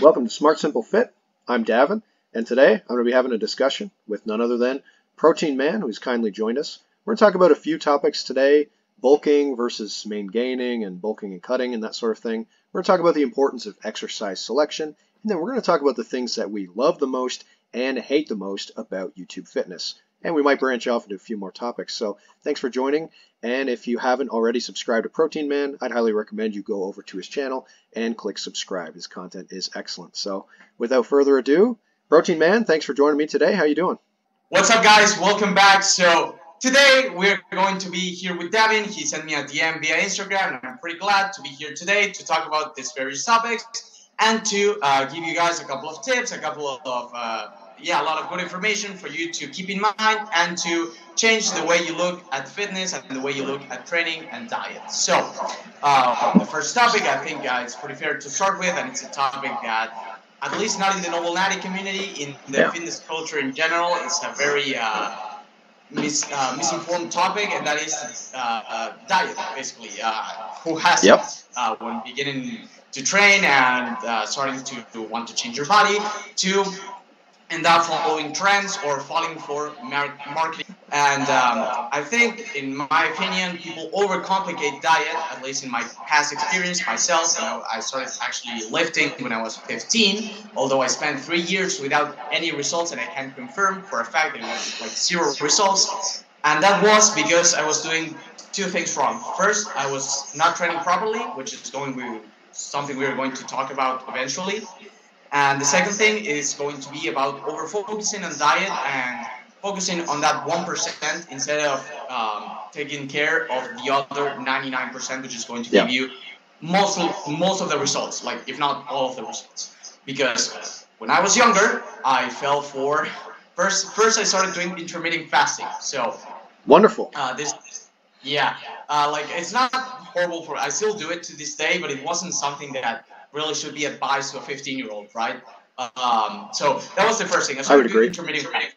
Welcome to Smart Simple Fit. I'm Davin, and today I'm going to be having a discussion with none other than Protein Man, who's kindly joined us. We're going to talk about a few topics today, bulking versus main gaining and bulking and cutting and that sort of thing. We're going to talk about the importance of exercise selection, and then we're going to talk about the things that we love the most and hate the most about YouTube fitness. And we might branch off into a few more topics. So thanks for joining. And if you haven't already subscribed to Protein Man, I'd highly recommend you go over to his channel and click subscribe. His content is excellent. So without further ado, Protein Man, thanks for joining me today. How you doing? What's up, guys? Welcome back. So today we're going to be here with Davin. He sent me a DM via Instagram, and I'm pretty glad to be here today to talk about these various topics and to give you guys a couple of tips, a couple of a lot of good information for you to keep in mind and to change the way you look at fitness and the way you look at training and diet. So the first topic, I think it's pretty fair to start with, and it's a topic that, at least not in the Noble Natty community, in the fitness culture in general, it's a very misinformed topic, and that is diet, basically. Who has it when beginning to train and starting to want to change your body, to end up following trends or falling for marketing. And I think, in my opinion, people overcomplicate diet, at least in my past experience myself. I started actually lifting when I was 15, although I spent 3 years without any results, and I can confirm for a fact that it was like 0 results. And that was because I was doing 2 things wrong. First, I was not training properly, which is something we're going to talk about eventually. And the second thing is going to be about over-focusing on diet and focusing on that 1% instead of taking care of the other 99%, which is going to give you most of the results, like if not all of the results. Because when I was younger, I fell for first I started doing intermittent fasting. So wonderful. It's not horrible I still do it to this day, but it wasn't something that really should be advised to a 15-year-old, right? So that was the first thing. I started doing intermittent fasting.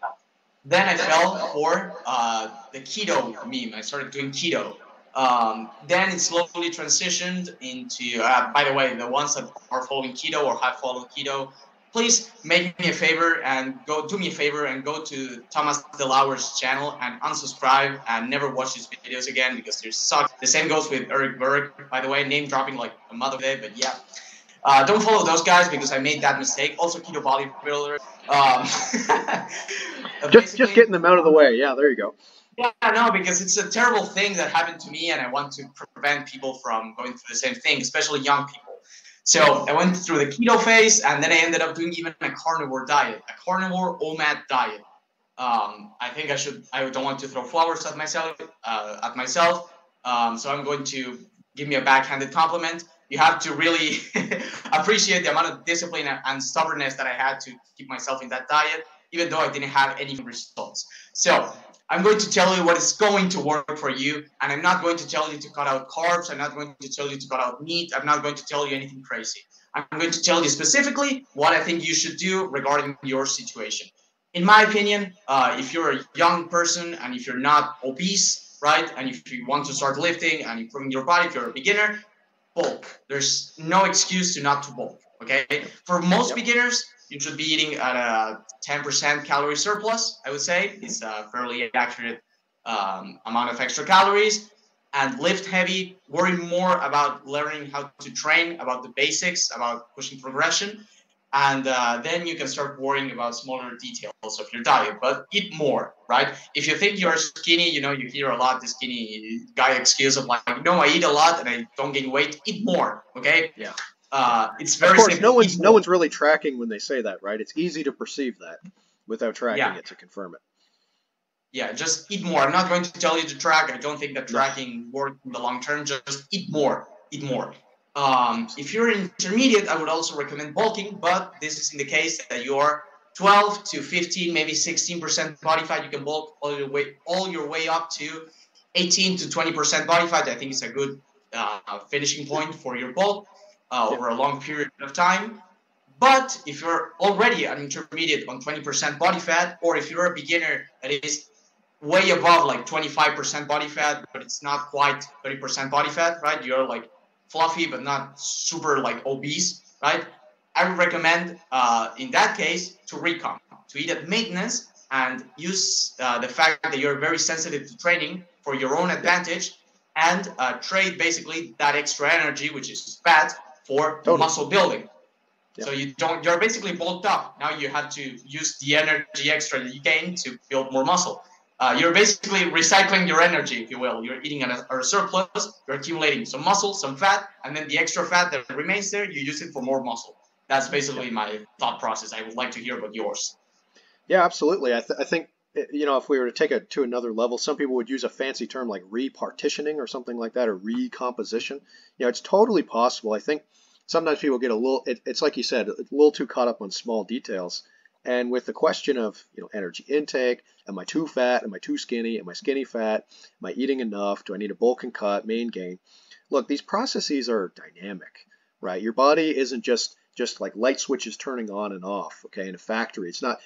Then I fell for the keto meme. I started doing keto. Then it slowly transitioned into, by the way, the ones that are following keto or have followed keto, please make me a favor and go to Thomas DeLauer's channel and unsubscribe and never watch his videos again because they suck. The same goes with Eric Berg, by the way, name dropping like a mother day, but yeah. Don't follow those guys because I made that mistake. Also, keto bodybuilder. Just getting them out of the way. Yeah, there you go. Yeah, no, because it's a terrible thing that happened to me, and I want to prevent people from going through the same thing, especially young people. So I went through the keto phase, and then I ended up doing even a carnivore diet, a carnivore OMAD diet. I think I don't want to throw flowers at myself. So I'm going to give me a backhanded compliment. You have to really appreciate the amount of discipline and stubbornness that I had to keep myself in that diet, even though I didn't have any results. So I'm going to tell you what is going to work for you, and I'm not going to tell you to cut out carbs. I'm not going to tell you to cut out meat. I'm not going to tell you anything crazy. I'm going to tell you specifically what I think you should do regarding your situation. In my opinion, if you're a young person and if you're not obese, right, and if you want to start lifting and improving your body, if you're a beginner, bulk. There's no excuse to not to bulk, okay? For most beginners, you should be eating at a 10% calorie surplus, I would say. It's a fairly accurate amount of extra calories. And lift heavy, worry more about learning how to train, about the basics, about pushing progression. And then you can start worrying about smaller details of your diet, but eat more, right? If you think you're skinny, you hear a lot the skinny guy excuse of like, no, I eat a lot and I don't gain weight. Eat more, okay? Yeah. It's very simple. No one's really tracking when they say that, right? It's easy to perceive that without tracking it to confirm it. Yeah, just eat more. I'm not going to tell you to track. I don't think that tracking works in the long term. Just eat more. Eat more. If you're intermediate, I would also recommend bulking, but this is in the case that you're 12 to 15, maybe 16% body fat. You can bulk all your way up to 18 to 20% body fat. I think it's a good finishing point for your bulk over a long period of time. But if you're already an intermediate on 20% body fat, or if you're a beginner that is way above like 25% body fat, but it's not quite 30% body fat, right? You're like fluffy, but not super like obese, right? I would recommend in that case to recomp, to eat at maintenance and use the fact that you're very sensitive to training for your own advantage, and trade basically that extra energy, which is fat, for Totally. muscle building. Yep. So you're basically bulked up. Now you have to use the energy extra that you gain to build more muscle. You're basically recycling your energy, if you will. You're eating a surplus, you're accumulating some muscle, some fat, and then the extra fat that remains there, you use it for more muscle. That's basically my thought process. I would like to hear about yours. Yeah, absolutely. I think, if we were to take it to another level, some people would use a fancy term like repartitioning or something like that, or recomposition. It's totally possible. I think sometimes people get a little, it's like you said, a little too caught up on small details. And with the question of, energy intake, am I too fat? Am I too skinny? Am I skinny fat? Am I eating enough? Do I need a bulk and cut, main gain? Look, these processes are dynamic, right? Your body isn't just like light switches turning on and off, okay, in a factory. It's not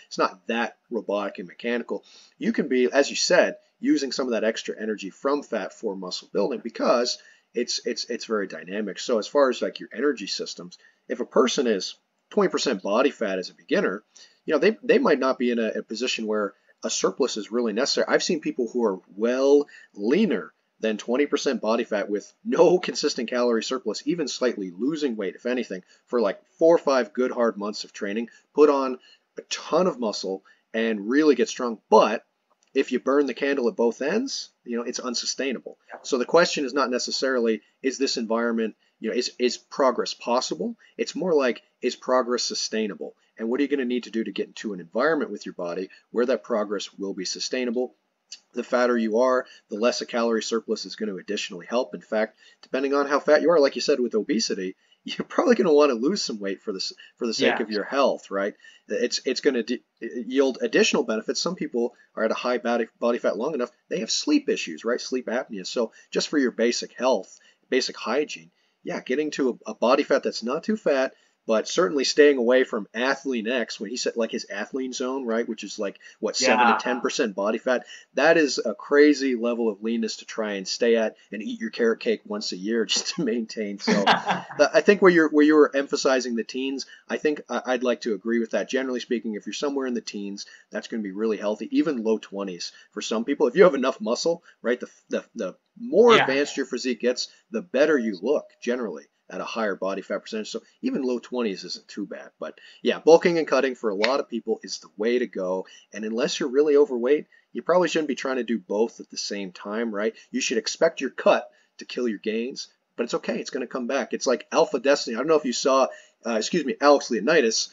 that robotic and mechanical. You can be, as you said, using some of that extra energy from fat for muscle building because it's very dynamic. So as far as like your energy systems, if a person is 20% body fat as a beginner, they might not be in a position where a surplus is really necessary. I've seen people who are well leaner than 20% body fat with no consistent calorie surplus, even slightly losing weight, if anything, for like 4 or 5 good hard months of training, put on a ton of muscle and really get strong. But if you burn the candle at both ends, it's unsustainable. So the question is not necessarily, is this environment, is progress possible? It's more like, is progress sustainable? And what are you going to need to do to get into an environment with your body where that progress will be sustainable? The fatter you are, the less a calorie surplus is going to additionally help. In fact, depending on how fat you are, like you said with obesity, you're probably going to want to lose some weight for the sake of your health, right? It's going to yield additional benefits. Some people are at a high body fat long enough, they have sleep issues, right? Sleep apnea. So just for your basic health, basic hygiene, getting to a body fat that's not too fat, but certainly staying away from Athlean-X, when he said like his Athlean zone, right, which is like, 7 to 10% body fat, that is a crazy level of leanness to try and stay at and eat your carrot cake once a year just to maintain. So I think where you were emphasizing the teens, I think I'd like to agree with that. Generally speaking, if you're somewhere in the teens, that's going to be really healthy, even low 20s for some people. If you have enough muscle, right, the more advanced your physique gets, the better you look generally at a higher body fat percentage. So even low 20s isn't too bad. But bulking and cutting for a lot of people is the way to go. And unless you're really overweight, you probably shouldn't be trying to do both at the same time, right? You should expect your cut to kill your gains, but it's okay. It's going to come back. It's like Alpha Destiny. I don't know if you saw, Alex Leonidas,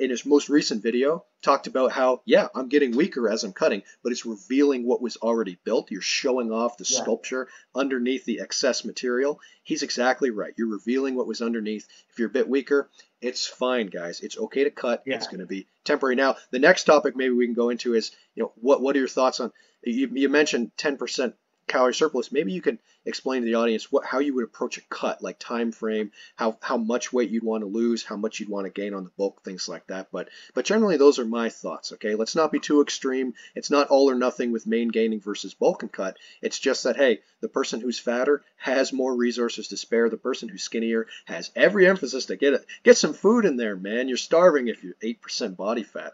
in his most recent video, talked about how, I'm getting weaker as I'm cutting, but it's revealing what was already built. You're showing off the sculpture underneath the excess material. He's exactly right. You're revealing what was underneath. If you're a bit weaker, it's fine, guys. It's okay to cut. It's going to be temporary. Now, the next topic maybe we can go into is, what are your thoughts on, you mentioned 10% calorie surplus. Maybe you can explain to the audience how you would approach a cut, like time frame, how much weight you'd want to lose, how much you'd want to gain on the bulk, things like that. But generally, those are my thoughts. Okay, let's not be too extreme. It's not all or nothing with main gaining versus bulk and cut. It's just that, hey, the person who's fatter has more resources to spare. The person who's skinnier has every emphasis to get some food in there, man. You're starving if you're 8% body fat.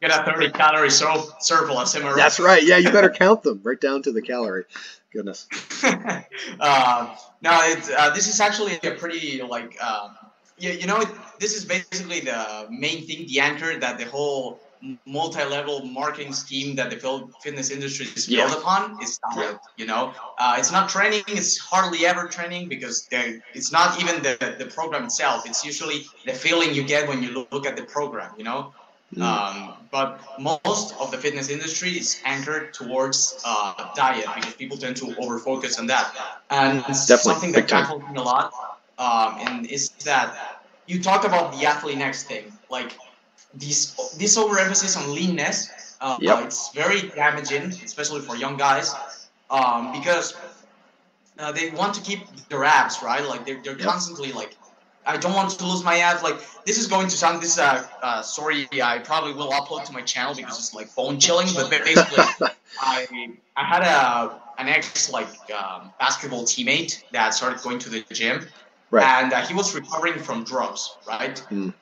Get a 30 calorie surplus, am I right? That's right. Yeah, you better count them right down to the calorie. Goodness. This is actually a pretty this is basically the main thing, the anchor that the whole multi-level marketing scheme that the fitness industry is built upon is diet. It's not training. It's hardly ever training because it's not even the program itself. It's usually the feeling you get when you look at the program. But most of the fitness industry is anchored towards diet because people tend to over-focus on that. And something that baffles me a lot and is that you talked about the Athlean-X thing, like this overemphasis on leanness. It's very damaging, especially for young guys, because they want to keep their abs, right? Like they're constantly like, I don't want to lose my abs. Like this is going to sound, this is a story I probably will upload to my channel because it's like bone chilling. But basically, I had an ex basketball teammate that started going to the gym, Right. and he was recovering from drugs, right? Mm.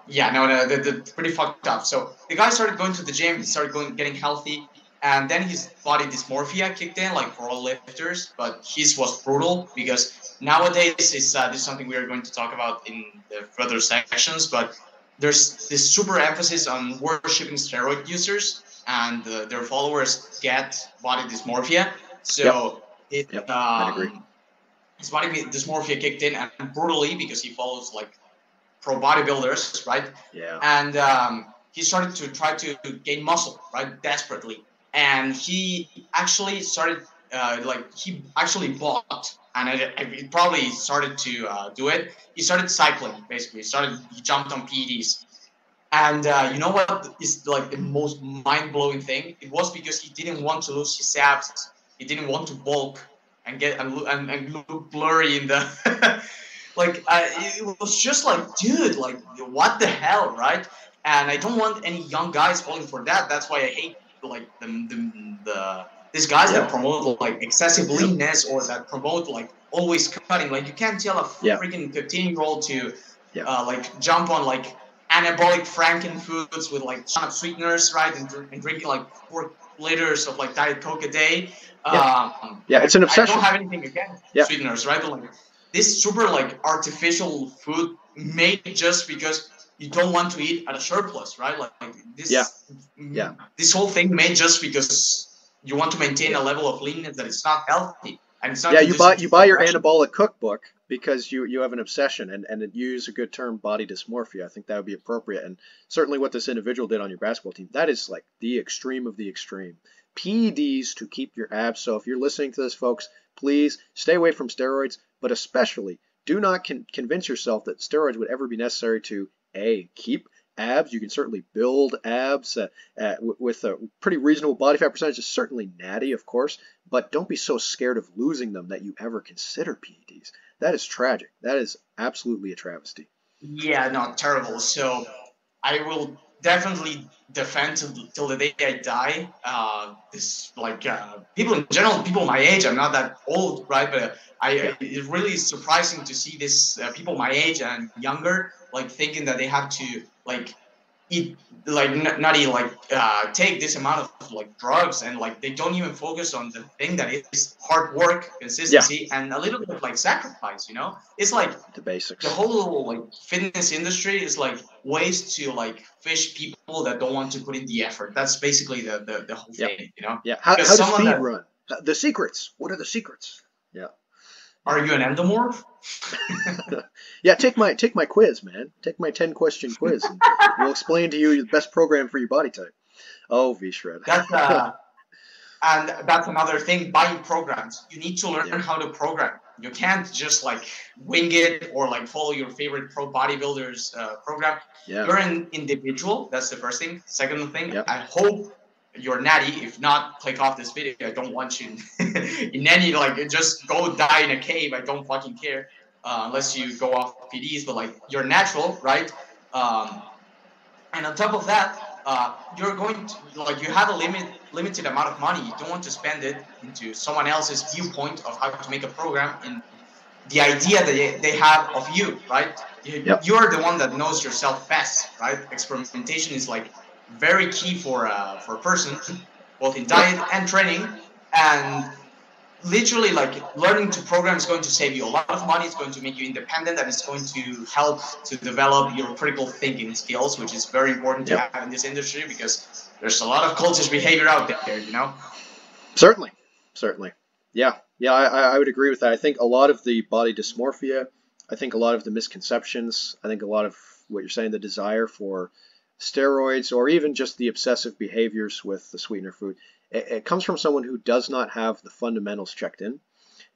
Yeah, no, they're pretty fucked up. So the guy started going to the gym, he started getting healthy, and then his body dysmorphia kicked in, like for all lifters, but his was brutal because nowadays this is something we are going to talk about in the further sections, but there's this super emphasis on worshipping steroid users, and their followers get body dysmorphia. Yep. So it Yep. I'd agree. his body dysmorphia kicked in, and brutally, because he follows like pro bodybuilders, right? Yeah. And he started to try to gain muscle, right, desperately. And he actually started, he actually bought, and it probably started to do it. He started cycling, basically. He jumped on PEDs. And you know what is like the most mind-blowing thing? It was because he didn't want to lose his abs. He didn't want to bulk and and look blurry in the like it was just like, dude, like what the hell, right? And I don't want any young guys falling for that. That's why I hate like these guys that promote like excessive leanness, or that promote like always cutting. Like you can't tell a freaking 15-year-old to like jump on like anabolic franken foods with like ton of sweeteners, right? And drinking like 4 liters of like Diet Coke a day. It's an obsession. I don't have anything against sweeteners, right? But like this super like artificial food made just because you don't want to eat at a surplus, right? Like this, this whole thing made just because you want to maintain a level of leanness that is not healthy. And it's not you buy your anabolic cookbook because you have an obsession, and you use a good term, body dysmorphia. I think that would be appropriate, and certainly what this individual did on your basketball team, that is like the extreme of the extreme. PEDs to keep your abs. So if you're listening to this, folks, please stay away from steroids, but especially do not convince yourself that steroids would ever be necessary to keep abs. You can certainly build abs with a pretty reasonable body fat percentage. It's certainly natty, of course, but don't be so scared of losing them that you ever consider PEDs. That is tragic. That is absolutely a travesty. Yeah, no, terrible. So I will definitely defend till the day I die. This like people in general, people my age. I'm not that old, right? But it really is surprising to see this people my age and younger like thinking that they have to like eat like not eat like take this amount of like drugs, and like they don't even focus on the thing that is hard work, consistency, and a little bit of like sacrifice. You know, it's like the basics. The whole like fitness industry is like ways to like fish people that don't want to put in the effort. That's basically the whole thing. You know. Yeah. How does speed run? The secrets. What are the secrets? Yeah. Are you an endomorph? Yeah, take my quiz, man. Take my 10-question quiz, and we'll explain to you the best program for your body type. Oh, V-Shred. And that's another thing. Buying programs, you need to learn how to program. You can't just like wing it or like follow your favorite pro bodybuilder's program. You're an individual. That's the first thing. Second thing, I hope you're natty. If not, click off this video. I don't want you in any like just go die in a cave. I don't fucking care unless you go off PDs. But like you're natural, right? And on top of that, you're going to like you have a limited amount of money. You don't want to spend it into someone else's viewpoint of how to make a program and the idea that they have of you, right? You're the one that knows yourself best, right? Experimentation is like very key for a person, both in diet and training, and literally like learning to program is going to save you a lot of money. It's going to make you independent, and it's going to help to develop your critical thinking skills, which is very important to have in this industry because there's a lot of cultish behavior out there, you know? Certainly. Yeah, I would agree with that. I think a lot of the body dysmorphia, I think a lot of the misconceptions, I think a lot of what you're saying, the desire for steroids, or even just the obsessive behaviors with the sweetener food, it comes from someone who does not have the fundamentals checked in.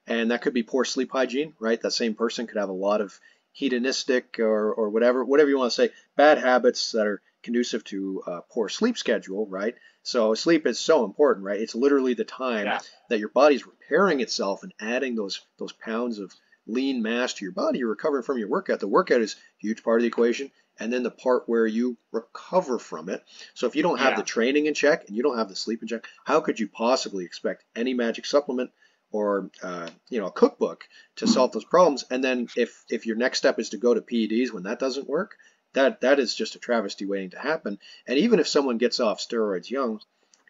And that could be poor sleep hygiene, right? That same person could have a lot of hedonistic or whatever you want to say, bad habits that are conducive to a poor sleep schedule, right? So sleep is so important, right? It's literally the time that your body's repairing itself and adding those pounds of lean mass to your body. You're recovering from your workout. The workout is a huge part of the equation, and then the part where you recover from it. So if you don't have the training in check and you don't have the sleep in check, how could you possibly expect any magic supplement or a cookbook to solve those problems. And then if your next step is to go to PEDs when that doesn't work, that is just a travesty waiting to happen. And even if someone gets off steroids young,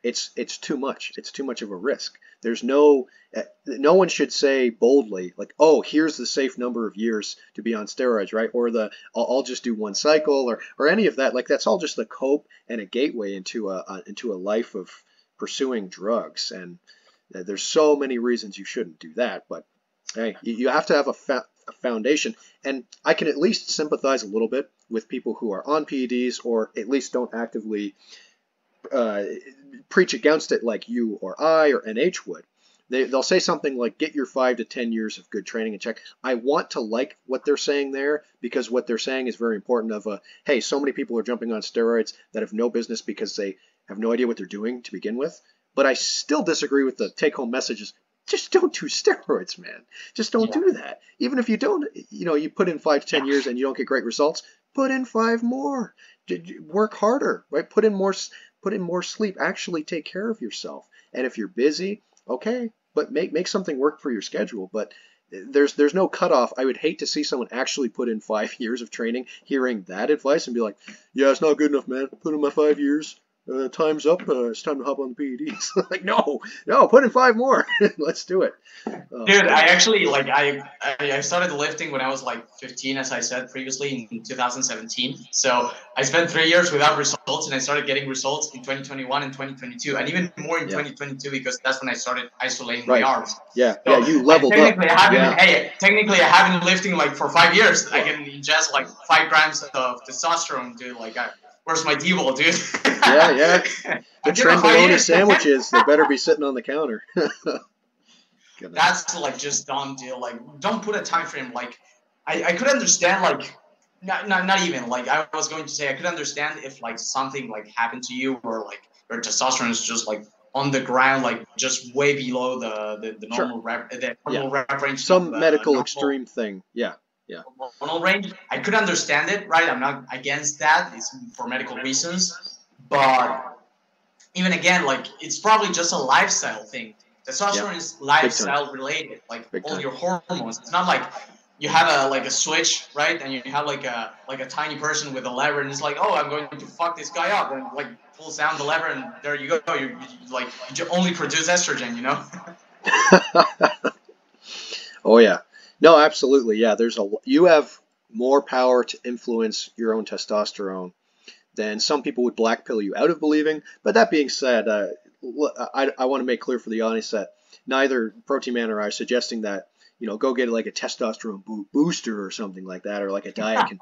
it's too much. It's too much of a risk. There's no one should say boldly like, oh, here's the safe number of years to be on steroids, right? Or I'll just do one cycle or any of that. Like that's all just a cope and a gateway into a life of pursuing drugs. And there's so many reasons you shouldn't do that. But hey, you have to have a foundation. And I can at least sympathize a little bit with people who are on PEDs or at least don't actively preach against it like you or I or NH would. They'll say something like, get your 5 to 10 years of good training and check. I want to like what they're saying there because what they're saying is very important hey, so many people are jumping on steroids that have no business because they have no idea what they're doing to begin with. But I still disagree with the take-home messages. Just don't do steroids, man. Just don't do that. Even if you don't, you put in 5 to 10 years and you don't get great results, put in 5 more. Work harder, right? Put in more sleep. Actually take care of yourself. And if you're busy, okay, but make something work for your schedule. But there's no cutoff. I would hate to see someone actually put in 5 years of training, hearing that advice and be like, yeah, it's not good enough, man. Put in my 5 years. Time's up. It's time to hop on the PEDs. Like, no, put in 5 more. Let's do it. Dude, I actually I started lifting when I was like 15, as I said previously, in 2017. So I spent 3 years without results, and I started getting results in 2021 and 2022, and even more in 2022 because that's when I started isolating my arms. Yeah, so you leveled up. Technically, I haven't been lifting like for 5 years. I can ingest like 5 grams of testosterone, dude. Like, where's my D-ball, dude? Yeah. The trenbolone sandwiches, they better be sitting on the counter. That's like just dumb, dude. Like, don't put a time frame. Like, I could understand, like, not even like I was going to say I could understand if like something like happened to you or like your testosterone is just like on the ground, like just way below the normal rep range. Some medical extreme thing. Yeah. Normal range. I could understand it, right? I'm not against that. It's for medical reasons, but even again, like it's probably just a lifestyle thing. Testosterone is lifestyle related, like all your hormones. It's not like you have a switch, right? And you have like a tiny person with a lever, and it's like, oh, I'm going to fuck this guy up, and like pulls down the lever, and there you go. You only produce estrogen, Oh yeah. No, absolutely. Yeah, you have more power to influence your own testosterone than some people would black pill you out of believing. But that being said, I want to make clear for the audience that neither Protein Man or I are suggesting that go get like a testosterone booster or something like that, or like a diet can,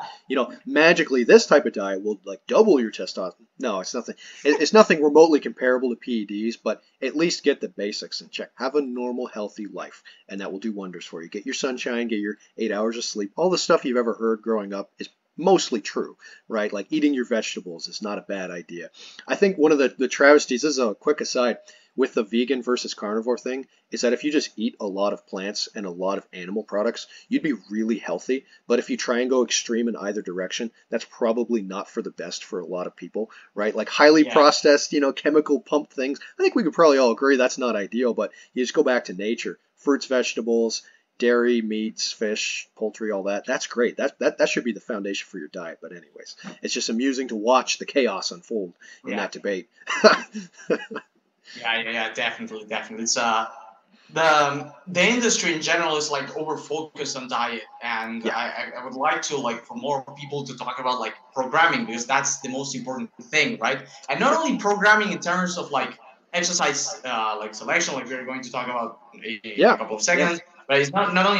magically this type of diet will like double your testosterone. No, it's nothing. It's nothing remotely comparable to PEDs, but at least get the basics and check. Have a normal, healthy life, and that will do wonders for you. Get your sunshine, get your 8 hours of sleep. All the stuff you've ever heard growing up is mostly true, right? Like eating your vegetables is not a bad idea. I think one of the travesties, this is a quick aside, with the vegan versus carnivore thing, is that if you just eat a lot of plants and a lot of animal products, you'd be really healthy. But if you try and go extreme in either direction, that's probably not for the best for a lot of people, right? Like highly processed, chemical pumped things. I think we could probably all agree that's not ideal, but you just go back to nature. Fruits, vegetables, dairy, meats, fish, poultry, all that. That's great. That should be the foundation for your diet. But anyways, it's just amusing to watch the chaos unfold in that debate. Yeah, definitely. It's the industry in general is like over focused on diet, and I would like to for more people to talk about like programming, because that's the most important thing, right? And not only programming in terms of like exercise like selection, like we're going to talk about in a couple of seconds. But it's not only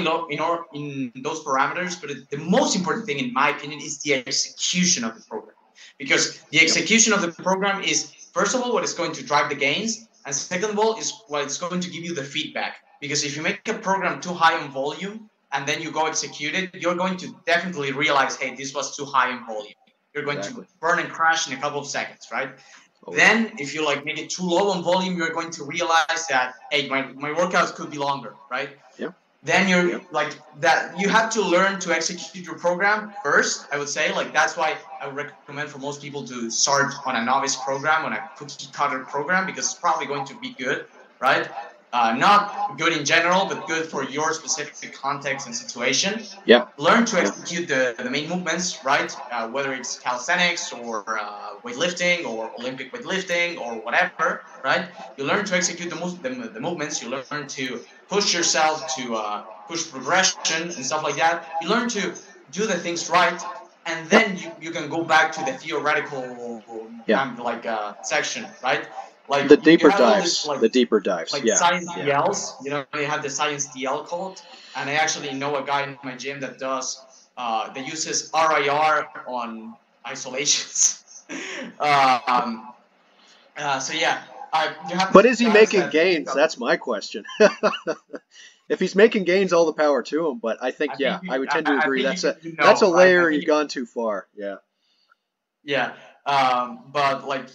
in those parameters, but the most important thing, in my opinion, is the execution of the program. Because the execution of the program is, first of all, what is going to drive the gains, and second of all, is what it's going to give you the feedback. Because if you make a program too high in volume and then you go execute it, you're going to definitely realize, hey, this was too high in volume. You're going to burn and crash in a couple of seconds, right? Then, if you make it too low on volume, you're going to realize that, hey, my workouts could be longer, right? Then you're that you have to learn to execute your program first. I would say that's why I would recommend for most people to start on a novice program, on a cookie cutter program, because it's probably going to be good, right? Not good in general, but good for your specific context and situation. Yeah. Learn to execute the main movements, right? Whether it's calisthenics or weightlifting or Olympic weightlifting or whatever, right? You learn to execute the movements. You learn to push yourself to push progression and stuff like that. You learn to do the things right, and Yep. then you can go back to the theoretical Yeah. section, right? Like The you deeper have all this dives. The deeper dives. like Yeah. science Yeah. DLs. You know, you have the science DL code, and I actually know a guy in my gym that does that uses RIR on isolations. um, so yeah, you have But these is he guys making that gains? That's my question. If he's making gains, all the power to him. But I think, yeah, I would tend to I agree. think That's a you that's a know. I layer think you've gone too far. Yeah. yeah. But like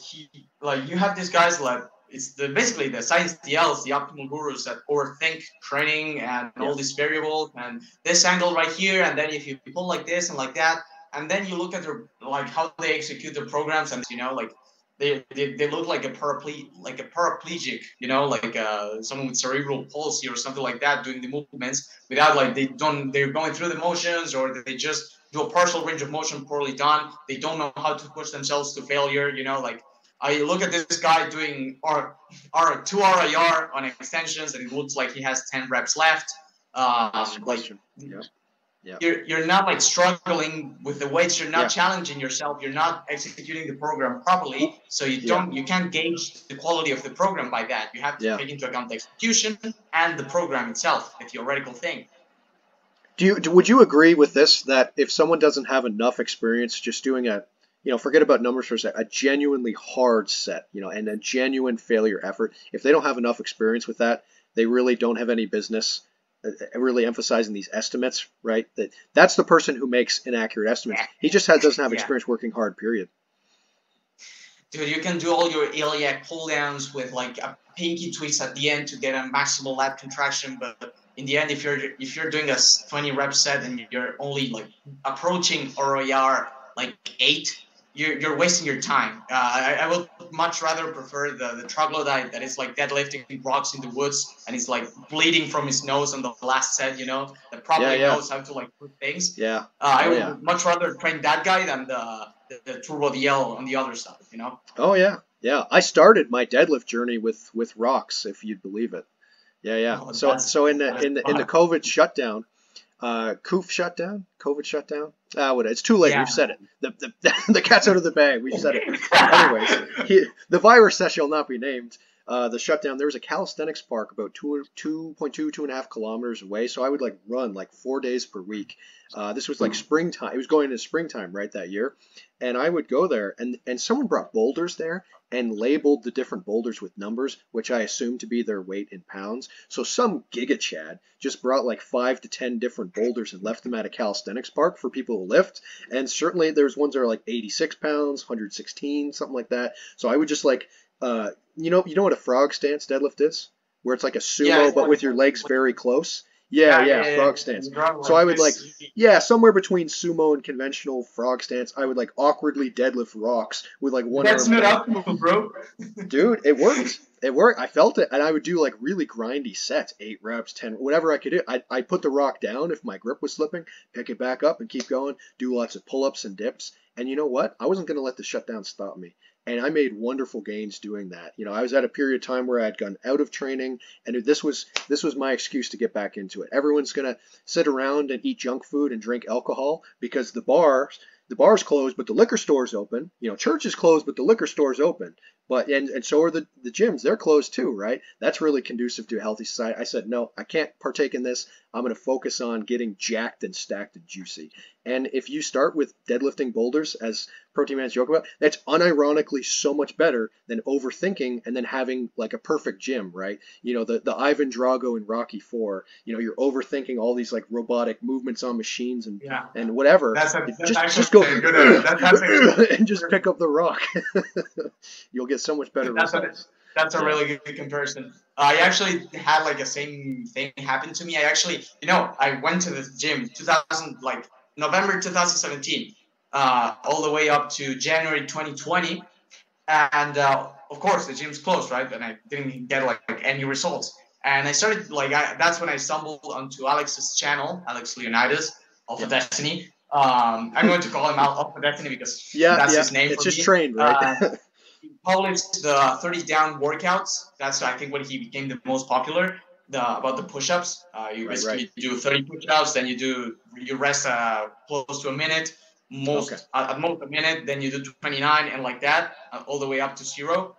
you have these guys like it's basically the science DLs, the optimal gurus that overthink training and Yeah. all these variables and this angle right here, and then if you pull like this and like that, and then you look at their like how they execute their programs, and you know like they look like a paraplegic, you know, like someone with cerebral palsy or something like that doing the movements without like they're going through the motions, or they just do a partial range of motion poorly done. They don't know how to push themselves to failure, you know, like I look at this guy doing two RIR on extensions, and it looks like he has 10 reps left. That's the Like question. Yeah. Yeah. you're not like struggling with the weights. You're not Yeah. challenging yourself. You're not executing the program properly. So Yeah. you can't gauge the quality of the program by that. You have to Yeah. take into account the execution and the program itself, the theoretical thing. Would you agree with this that if someone doesn't have enough experience just doing forget about numbers for a sec, a genuinely hard set, and a genuine failure effort, if they don't have enough experience with that, they really don't have any business really emphasizing these estimates, right? That's the person who makes inaccurate estimates. He just doesn't have Yeah. experience working hard, period. Dude, you can do all your iliac pull downs with like a pinky twist at the end to get a maximal lat contraction, but in the end, if you're doing a 20 rep set and you're only like approaching ROIR like 8, you're wasting your time. I would much rather prefer the troglodyte that is like deadlifting rocks in the woods and he's like bleeding from his nose on the last set, you know, that probably knows how to like put things. Yeah. I would much rather train that guy than the turbo DL on the other side, you know. Oh yeah, yeah. I started my deadlift journey with rocks, if you'd believe it. Yeah, yeah. Oh, So in that is the fun. COVID shutdown, COVID shutdown. It's too late. Yeah. We've said it. The cat's out of the bag. We've said it. Anyways, the virus that shall not be named. The shutdown. There was a calisthenics park about 2.2.5 kilometers away. So I would like run like 4 days per week. This was like springtime. It was going into springtime right that year, and I would go there, and someone brought boulders there and labeled the different boulders with numbers, which I assumed to be their weight in pounds. So some giga chad just brought like 5 to 10 different boulders and left them at a calisthenics park for people to lift. And certainly there's ones that are like 86 pounds, 116, something like that. So I would just like, you know what a frog stance deadlift is? Where it's like a sumo, but with your legs very close. Yeah, frog stance. So I would like, somewhere between sumo and conventional frog stance, I would like awkwardly deadlift rocks with like one arm. That's not optimal, bro. Dude, it worked. It worked. I felt it, and I would do like really grindy sets, 8 reps, 10, whatever I could do. I'd put the rock down if my grip was slipping, pick it back up and keep going, do lots of pull-ups and dips. And you know what? I wasn't going to let the shutdown stop me. And I made wonderful gains doing that. I was at a period of time where I had gone out of training, and this was my excuse to get back into it. Everyone's going to sit around and eat junk food and drink alcohol because the bar's closed, but the liquor store's open. Church is closed, but the liquor store's open. But and so are the gyms. They're closed too, right? That's really conducive to a healthy society. I said, no, I can't partake in this. I'm going to focus on getting jacked and stacked and juicy. And if you start with deadlifting boulders, as Protein Man's joke about, that's unironically so much better than overthinking and then having like a perfect gym, right? The Ivan Drago in Rocky 4, you're overthinking all these like robotic movements on machines and whatever. Just go and just pick up the rock. You'll get so much better results. That's a really good comparison. I actually had like the same thing happen to me. I went to the gym November 2017, all the way up to January 2020, and of course the gym's closed, right? And I didn't get like any results. And I started that's when I stumbled onto Alex's channel, Alex Leonidas, Alpha Destiny. I'm going to call him Alpha Destiny because that's his name it's for just me. trained, right? He published the 30 down workouts. That's I think when he became the most popular. About the push-ups. You basically do 30 push-ups, then you rest close to a minute, at most a minute, then you do 29 and like that, all the way up to 0.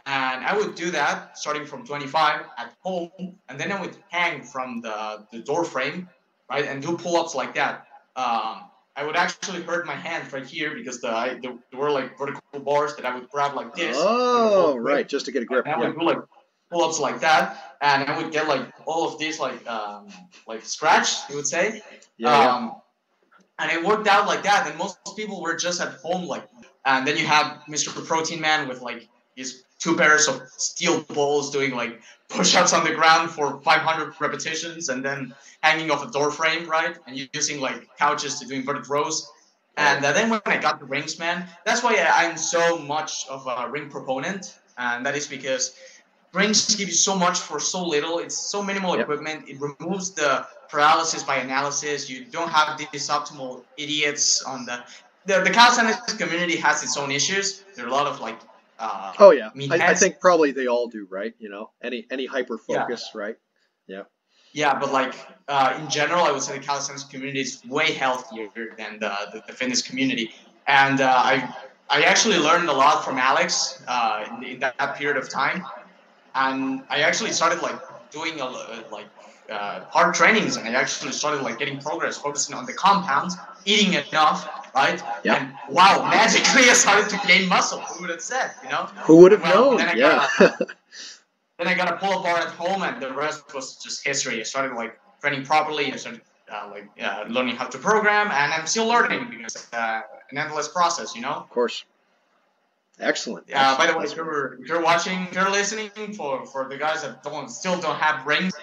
And I would do that starting from 25 at home, and then I would hang from the door frame, right, and do pull-ups like that. I would actually hurt my hands right here because there were like vertical bars that I would grab like this. Oh, right, just to get a grip. And I would do like pull-ups like that, and I would get like all of these like scratched, you would say. And it worked out like that. And most people were just at home, and then you have Mr. Protein Man with like his 2 pairs of steel balls doing like push-ups on the ground for 500 repetitions, and then hanging off a door frame, right? And using like couches to do inverted rows. And then when I got the rings, man, that's why I'm so much of a ring proponent, and that is because rings give you so much for so little. It's so minimal equipment. It removes the paralysis by analysis. You don't have these optimal idiots on the calisthenics community has its own issues. There are a lot of like I think probably they all do, right? You know, any hyper focus, right? Yeah, but like in general, I would say the calisthenics community is way healthier than the fitness community. And I actually learned a lot from Alex in that period of time. And I actually started like doing hard trainings, and I actually started like getting progress, focusing on the compounds, eating enough, right? Yeah. And wow, magically I started to gain muscle. Who would have said, you know? Who would have known? Then I got a pull-up bar at home, and the rest was just history. I started like training properly. I started learning how to program, and I'm still learning because it's an endless process, you know. Of course. Excellent. By the way, if you're watching, if you're listening, for the guys that still don't have rings,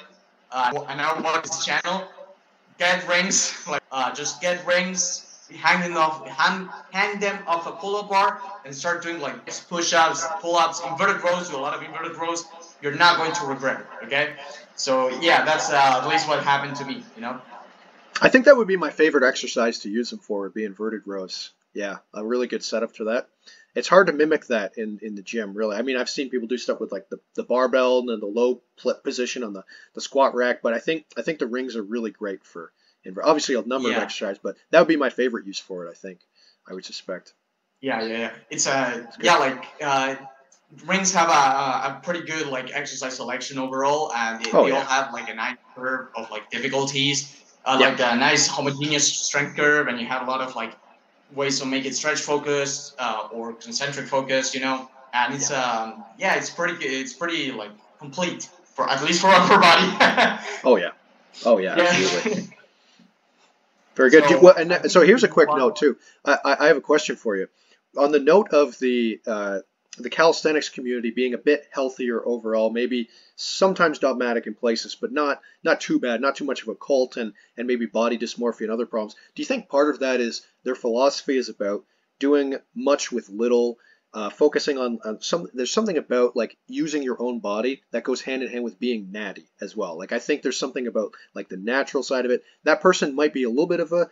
and are watching this channel, get rings. Just get rings, hang them off a pull-up bar, and start doing like push-ups, pull-ups, inverted rows. Do a lot of inverted rows. You're not going to regret it. Okay. So yeah, that's at least what happened to me. You know. I think that would be my favorite exercise to use them for, would be inverted rows. Yeah, a really good setup for that. It's hard to mimic that in the gym, really. I mean, I've seen people do stuff with like the barbell and then the low position on the squat rack, but I think the rings are really great for obviously a number of exercises, but that would be my favorite use for it, I think. I would suspect. Yeah. It's rings have a pretty good like exercise selection overall, and they all have like a nice curve of like difficulties, like a nice homogeneous strength curve, and you have a lot of like ways to make it stretch focused or concentric focused, you know. And it's it's pretty good. It's pretty like complete for at least for upper body. Oh yeah, absolutely. Very good. So here's a quick note too. I have a question for you. On the note of the calisthenics community being a bit healthier overall, maybe sometimes dogmatic in places, but not too bad, not too much of a cult, and maybe body dysmorphia and other problems. Do you think part of that is their philosophy is about doing much with little, focusing on there's something about like using your own body that goes hand in hand with being natty as well. Like I think there's something about like the natural side of it. That person might be a little bit of a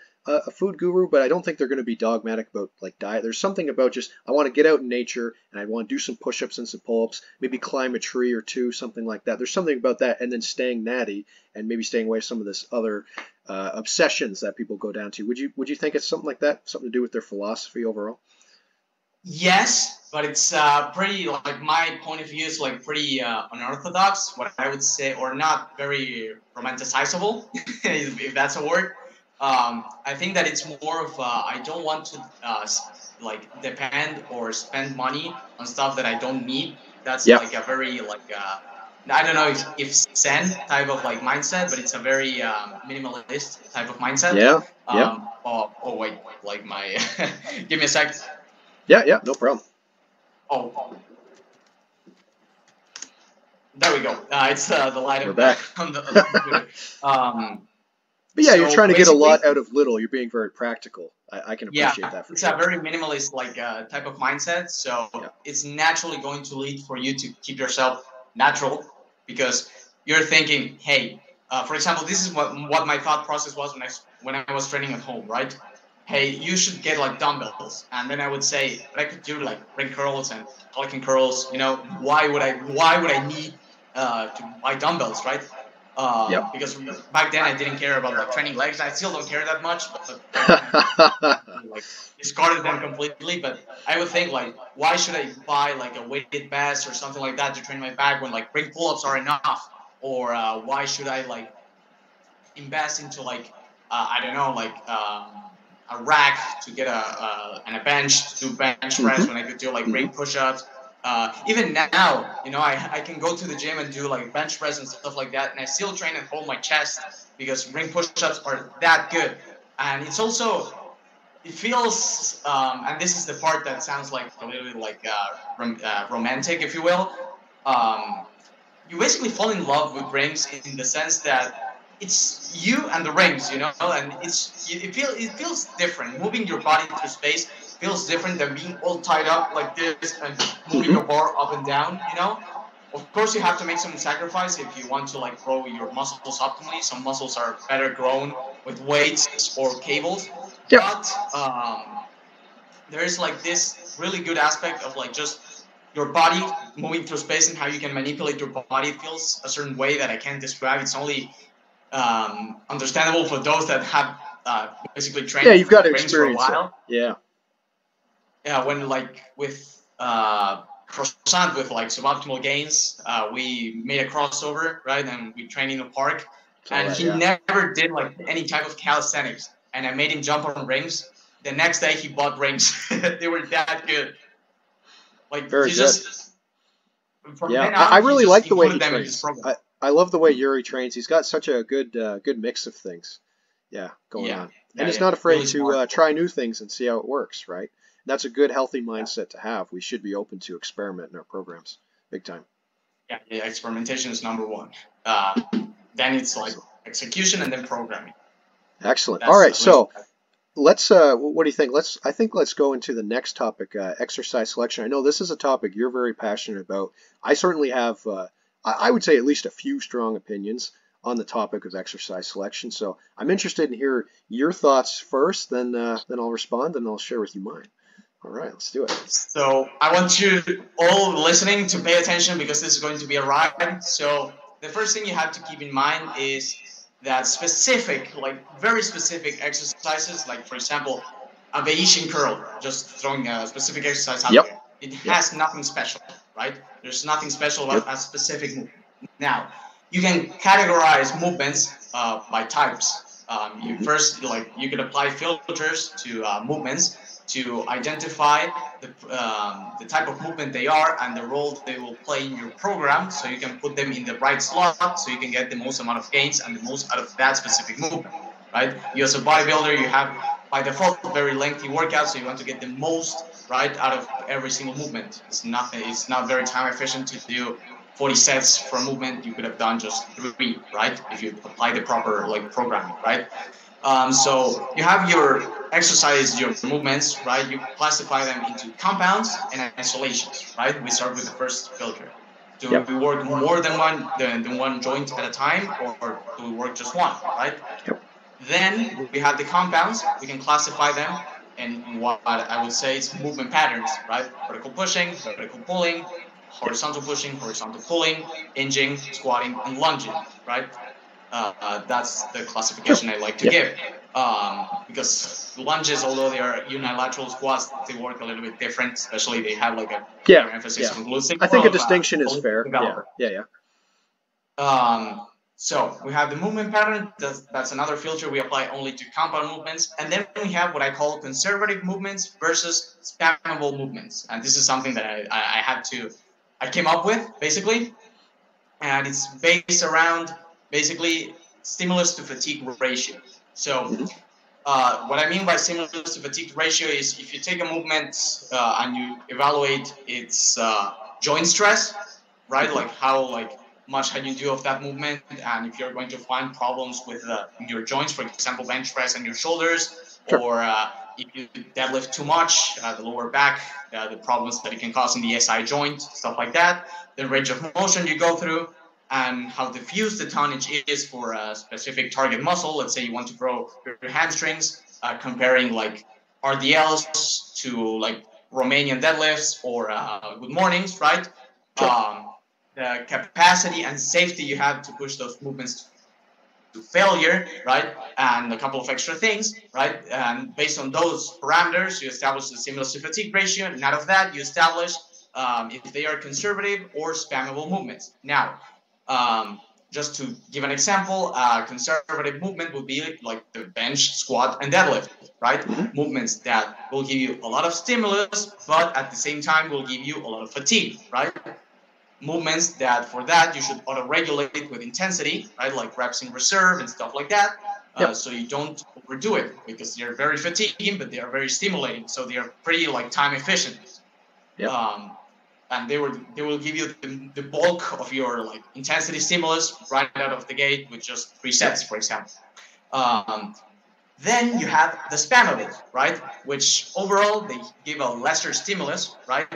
food guru, but I don't think they're going to be dogmatic about like diet. There's something about just, I want to get out in nature and I want to do some push-ups and some pull-ups, maybe climb a tree or two, something like that. There's something about that, and then staying natty and maybe staying away from some of this other obsessions that people go down to. Would you think it's something like that, something to do with their philosophy overall? Yes, but it's pretty, like, my point of view is like pretty unorthodox, what I would say, or not very romanticizable, if that's a word. I think that it's more of I don't want to like depend or spend money on stuff that I don't need. That's like a very like I don't know if Zen type of like mindset, but it's a very minimalist type of mindset. Oh wait, like my give me a sec. Yeah, no problem. Oh, there we go. It's the light. We're back. On the computer. But yeah, so you're trying to get a lot out of little. You're being very practical. I can appreciate that. It's a very minimalist like type of mindset. So it's naturally going to lead for you to keep yourself natural, because you're thinking, hey, for example, this is what my thought process was when I was training at home, right? Hey, you should get like dumbbells, and then I would say, but I could do like ring curls and pelican curls. You know, why would I need to buy dumbbells, right? Yep. Because back then I didn't care about like training legs. I still don't care that much, but I like discarded them completely. But I would think like, why should I buy like a weighted vest or something like that to train my back when like ring pull-ups are enough? Or why should I like invest into like I don't know, like a rack to get and a bench to do bench press when I could do like ring push-ups. Even now, you know, I can go to the gym and do like bench press and stuff like that, and I still train and hold my chest because ring push-ups are that good. And it's also, it feels, and this is the part that sounds like a little bit like romantic, if you will. You basically fall in love with rings in the sense that it's you and the rings, you know, and it feels different. Moving your body through space feels different than being all tied up like this and moving your bar up and down, you know. Of course, you have to make some sacrifice if you want to like grow your muscles optimally. Some muscles are better grown with weights or cables, Yep. but there is like this really good aspect of like just your body moving through space and how you can manipulate your body. It feels a certain way that I can't describe. It's only understandable for those that have basically trained Yeah, you've got to rings for a experience it. while. Yeah. Yeah, when like with croissant with like suboptimal gains, we made a crossover, right? And we trained in the park, and he never did like any type of calisthenics. And I made him jump on rings. The next day, he bought rings. They were that good. Like Very he good. just from Yeah, then on, I he really just like the way he included them in his trains. program. I love the way Yuri trains. He's got such a good mix of things. Yeah, going on. And he's not afraid really to try new things and see how it works, right? And that's a good, healthy mindset to have. We should be open to experiment in our programs, big time. Yeah, experimentation is number one. Then it's like execution and then programming. Excellent. All right, so let's. What do you think? Let's go into the next topic, exercise selection. I know this is a topic you're very passionate about. I certainly have. I would say at least a few strong opinions on the topic of exercise selection. So I'm interested in hear your thoughts first, then I'll respond, and I'll share with you mine. All right, let's do it. So I want you all listening to pay attention because this is going to be a ride. So the first thing you have to keep in mind is that specific, like very specific exercises, like for example, a Bayesian curl, just throwing a specific exercise out there. It has nothing special, right? There's nothing special about a specific movement. Now, you can categorize movements by types. First, like you could apply filters to movements to identify the type of movement they are and the role they will play in your program, so you can put them in the right slot, so you can get the most amount of gains and the most out of that specific movement, right? You as a bodybuilder, you have by default very lengthy workouts, so you want to get the most right out of every single movement. It's not very time efficient to do 40 sets for a movement. You could have done just 3, right? If you apply the proper like programming, right? So you have your exercise, your movements, right? You classify them into compounds and isolations, right? We start with the first filter. Do we work more than one joint at a time, or do we work just one, right? Then we have the compounds. We can classify them in what I would say is movement patterns, right? Vertical pushing, vertical pulling, horizontal pushing, horizontal pulling, hinging, squatting, and lunging, right? That's the classification I like to give. Because lunges, although they are unilateral squats, they work a little bit different, especially they have like a emphasis on glutes. I think a distinction is fair. Yeah. So we have the movement pattern. That's another filter we apply only to compound movements. And then we have what I call conservative movements versus spammable movements. And this is something that I came up with, basically. And it's based around basically stimulus to fatigue ratio. So what I mean by stimulus to fatigue ratio is if you take a movement and you evaluate its joint stress, right? Like how much can you do of that movement, and if you're going to find problems with your joints, for example, bench press and your shoulders, or if you deadlift too much, the lower back, the problems that it can cause in the SI joint, stuff like that, the range of motion you go through. and how diffuse the tonnage is for a specific target muscle. Let's say you want to grow your hamstrings, comparing like RDLs to like Romanian deadlifts or good mornings, right? Sure. The capacity and safety you have to push those movements to failure, right? And a couple of extra things, right? And based on those parameters, you establish the stimulus to fatigue ratio, and out of that, you establish if they are conservative or spammable movements. Now, just to give an example, conservative movement would be like the bench, squat, and deadlift, right? Movements that will give you a lot of stimulus, but at the same time will give you a lot of fatigue, right? Movements that for that you should auto-regulate with intensity, right? Like reps in reserve and stuff like that. So you don't overdo it because they're very fatiguing, but they are very stimulating. So they are pretty like time efficient. And they will give you the bulk of your like intensity stimulus right out of the gate with just 3 sets, for example. Then you have the spammables, right? Which overall they give a lesser stimulus, right?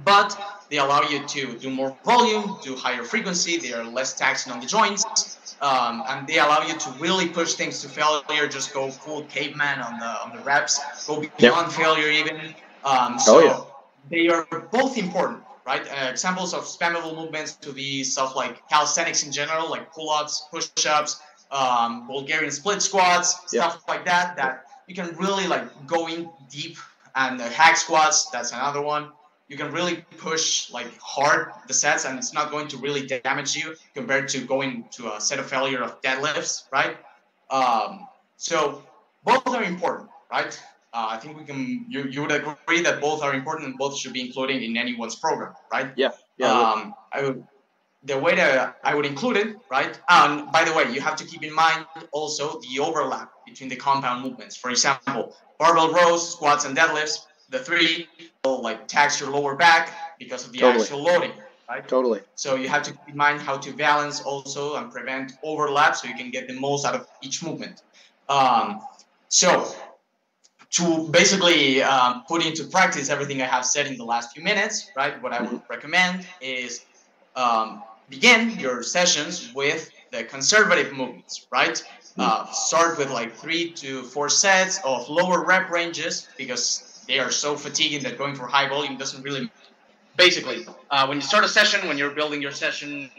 But they allow you to do more volume, do higher frequency, they are less taxing on the joints, and they allow you to really push things to failure, just go full caveman on the reps, go beyond failure even. They are both important, right? Examples of spammable movements to be stuff like calisthenics in general, like pull-ups, push-ups, Bulgarian split squats, stuff like that, that you can really like go in deep, and hack squats, that's another one. You can really push like hard the sets, and it's not going to really damage you compared to going to a set of failure of deadlifts, right? So both are important, right? I think we can. You would agree that both are important and both should be included in anyone's program, right? The way that I would include it, right? And by the way, you have to keep in mind also the overlap between the compound movements. For example, barbell rows, squats, and deadlifts. The 3 will like tax your lower back because of the actual loading, right? So you have to keep in mind how to balance also and prevent overlap so you can get the most out of each movement. So to basically put into practice everything I have said in the last few minutes, right? What I would recommend is begin your sessions with the conservative movements, right? Start with like 3 to 4 sets of lower rep ranges because they are so fatiguing that going for high volume doesn't really. Basically, when you start a session, when you're building your session,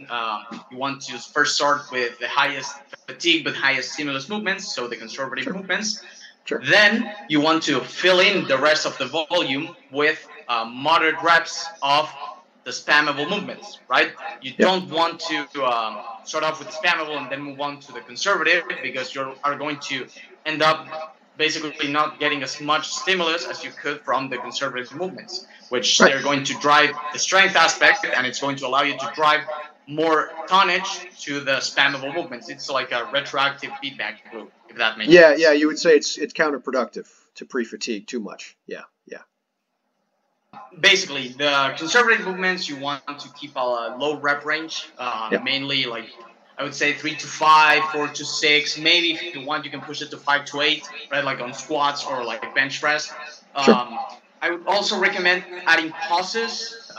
you want to first start with the highest fatigue but highest stimulus movements, so the conservative movements. Then you want to fill in the rest of the volume with moderate reps of the spammable movements, right? You don't want to start off with the spammable and then move on to the conservative because you are going to end up basically not getting as much stimulus as you could from the conservative movements, which they're going to drive the strength aspect, and it's going to allow you to drive more tonnage to the spammable movements. It's like a retroactive feedback loop, if that makes sense. Yeah, you would say it's counterproductive to pre-fatigue too much. Yeah. Basically, the conservative movements, you want to keep a low rep range, mainly like I would say 3 to 5, 4 to 6. Maybe if you want, you can push it to 5 to 8, right? Like on squats or like bench press. I would also recommend adding pauses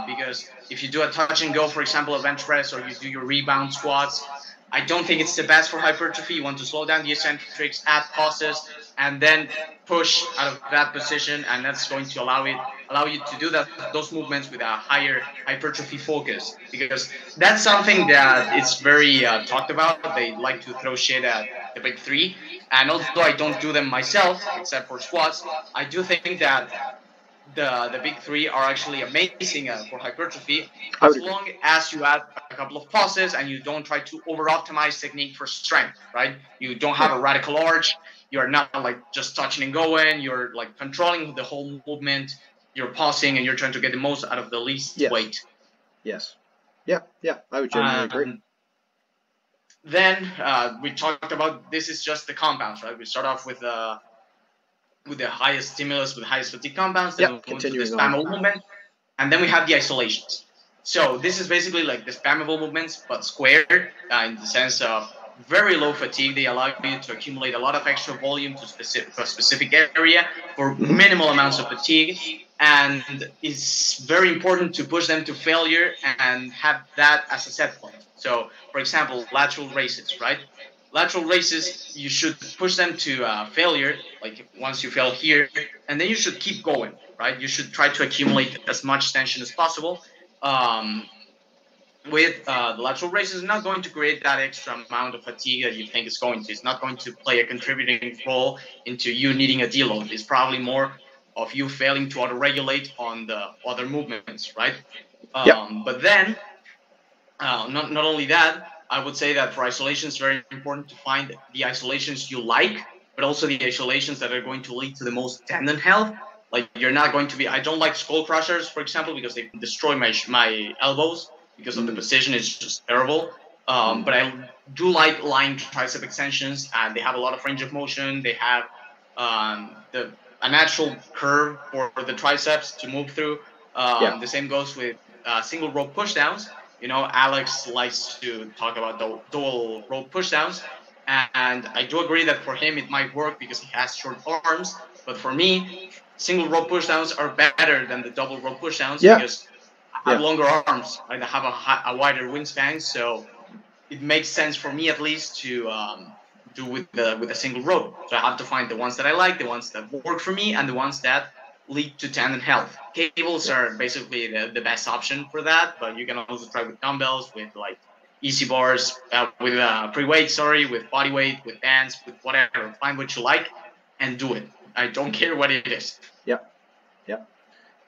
because if you do a touch and go, for example, a bench press, or you do your rebound squats, I don't think it's the best for hypertrophy. You want to slow down the eccentrics, add pauses, and then push out of that position, and that's going to allow you to do those movements with a higher hypertrophy focus, because that's something that it's very talked about. They like to throw shit at the big 3, and although I don't do them myself except for squats, I do think that the big 3 are actually amazing for hypertrophy, as long as you add a couple of pauses and you don't try to over optimize technique for strength, right? You don't have a radical arch. You're not like just touching and going. You're like controlling the whole movement. You're pausing and you're trying to get the most out of the least weight. Yeah, I would generally agree. Then we talked about, this is just the compounds, right? We start off with the highest stimulus, with the highest fatigue compounds, then we move to the spammable movement, and then we have the isolations. So this is basically like the spammable movements, but squared in the sense of very low fatigue. They allow you to accumulate a lot of extra volume to a specific area for minimal amounts of fatigue. and it's very important to push them to failure and have that as a set point. So, for example, lateral raises, right? Lateral raises, you should push them to failure, like once you fail here, and then you should keep going, right? You should try to accumulate as much tension as possible. Um, with the lateral raises, is not going to create that extra amount of fatigue that you think it's going to. It's not going to play a contributing role into you needing a deload. It's probably more of you failing to auto-regulate on the other movements, right? Yep. But then, not only that, I would say that for isolation, it's very important to find the isolations you like, but also the isolations that are going to lead to the most tendon health. Like you're not going to be. I don't like skull crushers, for example, because they destroy my elbows because of the position. It's just terrible. But I do like lying tricep extensions, and they have a lot of range of motion. They have a natural curve for the triceps to move through. Yeah. The same goes with single rope pushdowns. You know, Alex likes to talk about dual rope pushdowns, and I do agree that for him it might work because he has short arms. But for me, single rope pushdowns are better than the double rope pushdowns Yeah. because I have longer arms. I have a wider wingspan, so it makes sense for me at least to do with a single rope. So I have to find the ones that I like, the ones that work for me, and the ones that lead to tendon health. Cables are basically the best option for that, but you can also try with dumbbells, with like easy bars, with pre-weight, with body weight, with bands, with whatever. Find what you like and do it. I don't care what it is. Yep. Yep.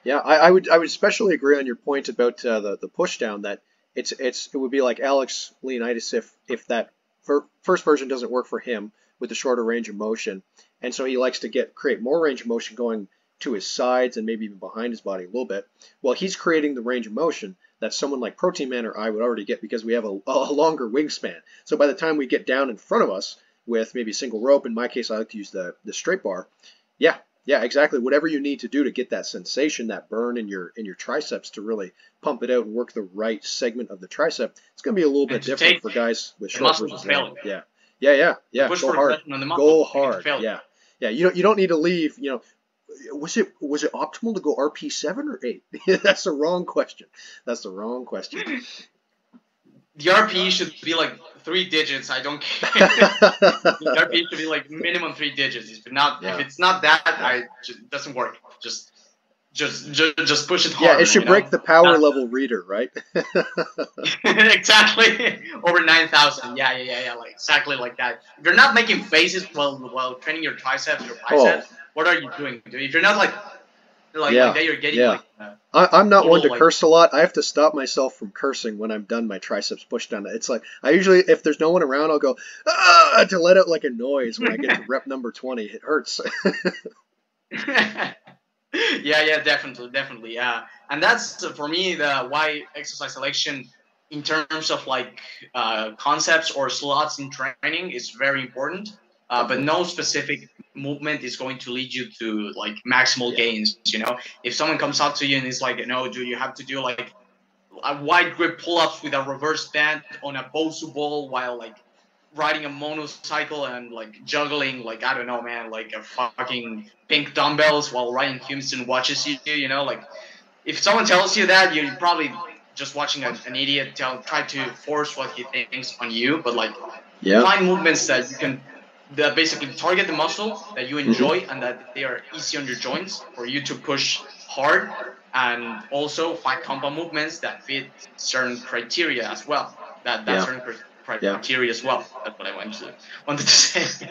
Yeah. I would especially agree on your point about the push down, that it would be like Alex Leonidas if that first version doesn't work for him with the shorter range of motion, and so he likes to create more range of motion going to his sides and maybe even behind his body a little bit. Well, he's creating the range of motion that someone like Protein Man or I would already get because we have a longer wingspan. So by the time we get down in front of us with maybe a single rope, in my case I like to use the straight bar. Yeah, exactly. Whatever you need to do to get that sensation, that burn in your triceps to really pump it out and work the right segment of the tricep, it's going to be a little bit different for guys with short versus long. Yeah. Push Go for hard. on the muscle. Go hard. Yeah. You don't need to leave. Was it optimal to go RP 7 or 8? That's the wrong question. The RP should be like 3 digits. I don't care. The RP should be like minimum 3 digits. If it's not that, it doesn't work. Just push it harder. Yeah, it should break the power level reader, right? Exactly. Over 9,000. Yeah. Like exactly like that. If you're not making faces while training your triceps, your biceps, what are you doing? If you're not like that, you're getting I'm not one to curse a lot. I have to stop myself from cursing when I'm done my triceps push down. It's like I usually, if there's no one around, I'll go to let out like a noise when I get to rep number 20. It hurts. Yeah, definitely. And that's for me the why exercise selection in terms of like concepts or slots in training is very important. But no specific movement is going to lead you to like maximal gains. If someone comes up to you and is like, no, dude, you have to do like a wide grip pull-ups with a reverse band on a Bosu ball while like riding a motorcycle and like juggling, like I don't know, man, like a fucking pink dumbbells while Ryan Houston watches you. Like if someone tells you that, you're probably just watching an idiot try to force what he thinks on you. But like find movements that you can basically target the muscle that you enjoy and that they are easy on your joints for you to push hard, and also find compound movements that fit certain criteria as well. Certain criteria as well. That's what I wanted to say.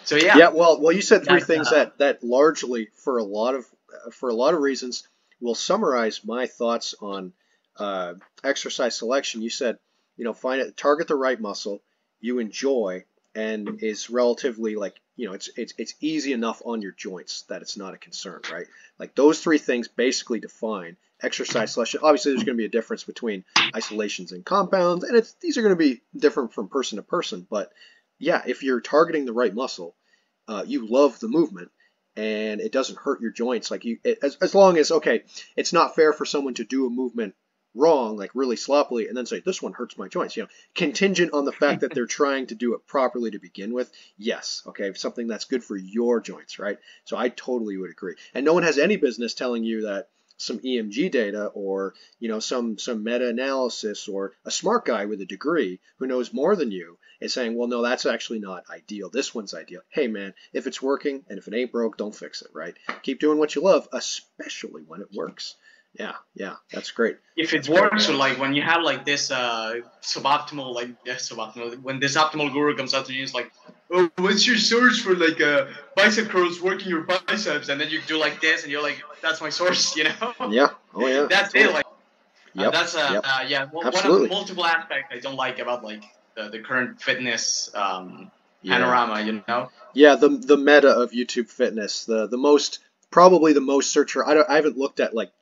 So yeah. Yeah. Well, you said three things that largely, for a lot of reasons, will summarize my thoughts on exercise selection. You said, target the right muscle you enjoy and is relatively like, it's easy enough on your joints that it's not a concern, right? Like those three things basically define exercise selection. Obviously, there's going to be a difference between isolations and compounds, and these are going to be different from person to person. But yeah, if you're targeting the right muscle, you love the movement, and it doesn't hurt your joints. Like as long as, okay, it's not fair for someone to do a movement wrong, like really sloppily, and then say, this one hurts my joints, contingent on the fact that they're trying to do it properly to begin with. Yes, okay, something that's good for your joints, right? So I totally would agree. And no one has any business telling you that some EMG data or some meta-analysis or a smart guy with a degree who knows more than you is saying, well, no, that's actually not ideal. This one's ideal. Hey, man, if it's working and if it ain't broke, don't fix it, right? Keep doing what you love, especially when it works. Yeah, that's great. If it works, or like when you have like this suboptimal, when this optimal guru comes out to you, it's like, oh, what's your source for like bicep curls working your biceps, and then you do like this, and you're like, that's my source, Yeah. Oh yeah. That's totally. it. Like, Yep. that's Yep. one of Absolutely. the multiple aspects I don't like about like the current fitness Yeah. panorama. Yeah, the meta of YouTube fitness, the most probably the most searcher. I haven't looked at like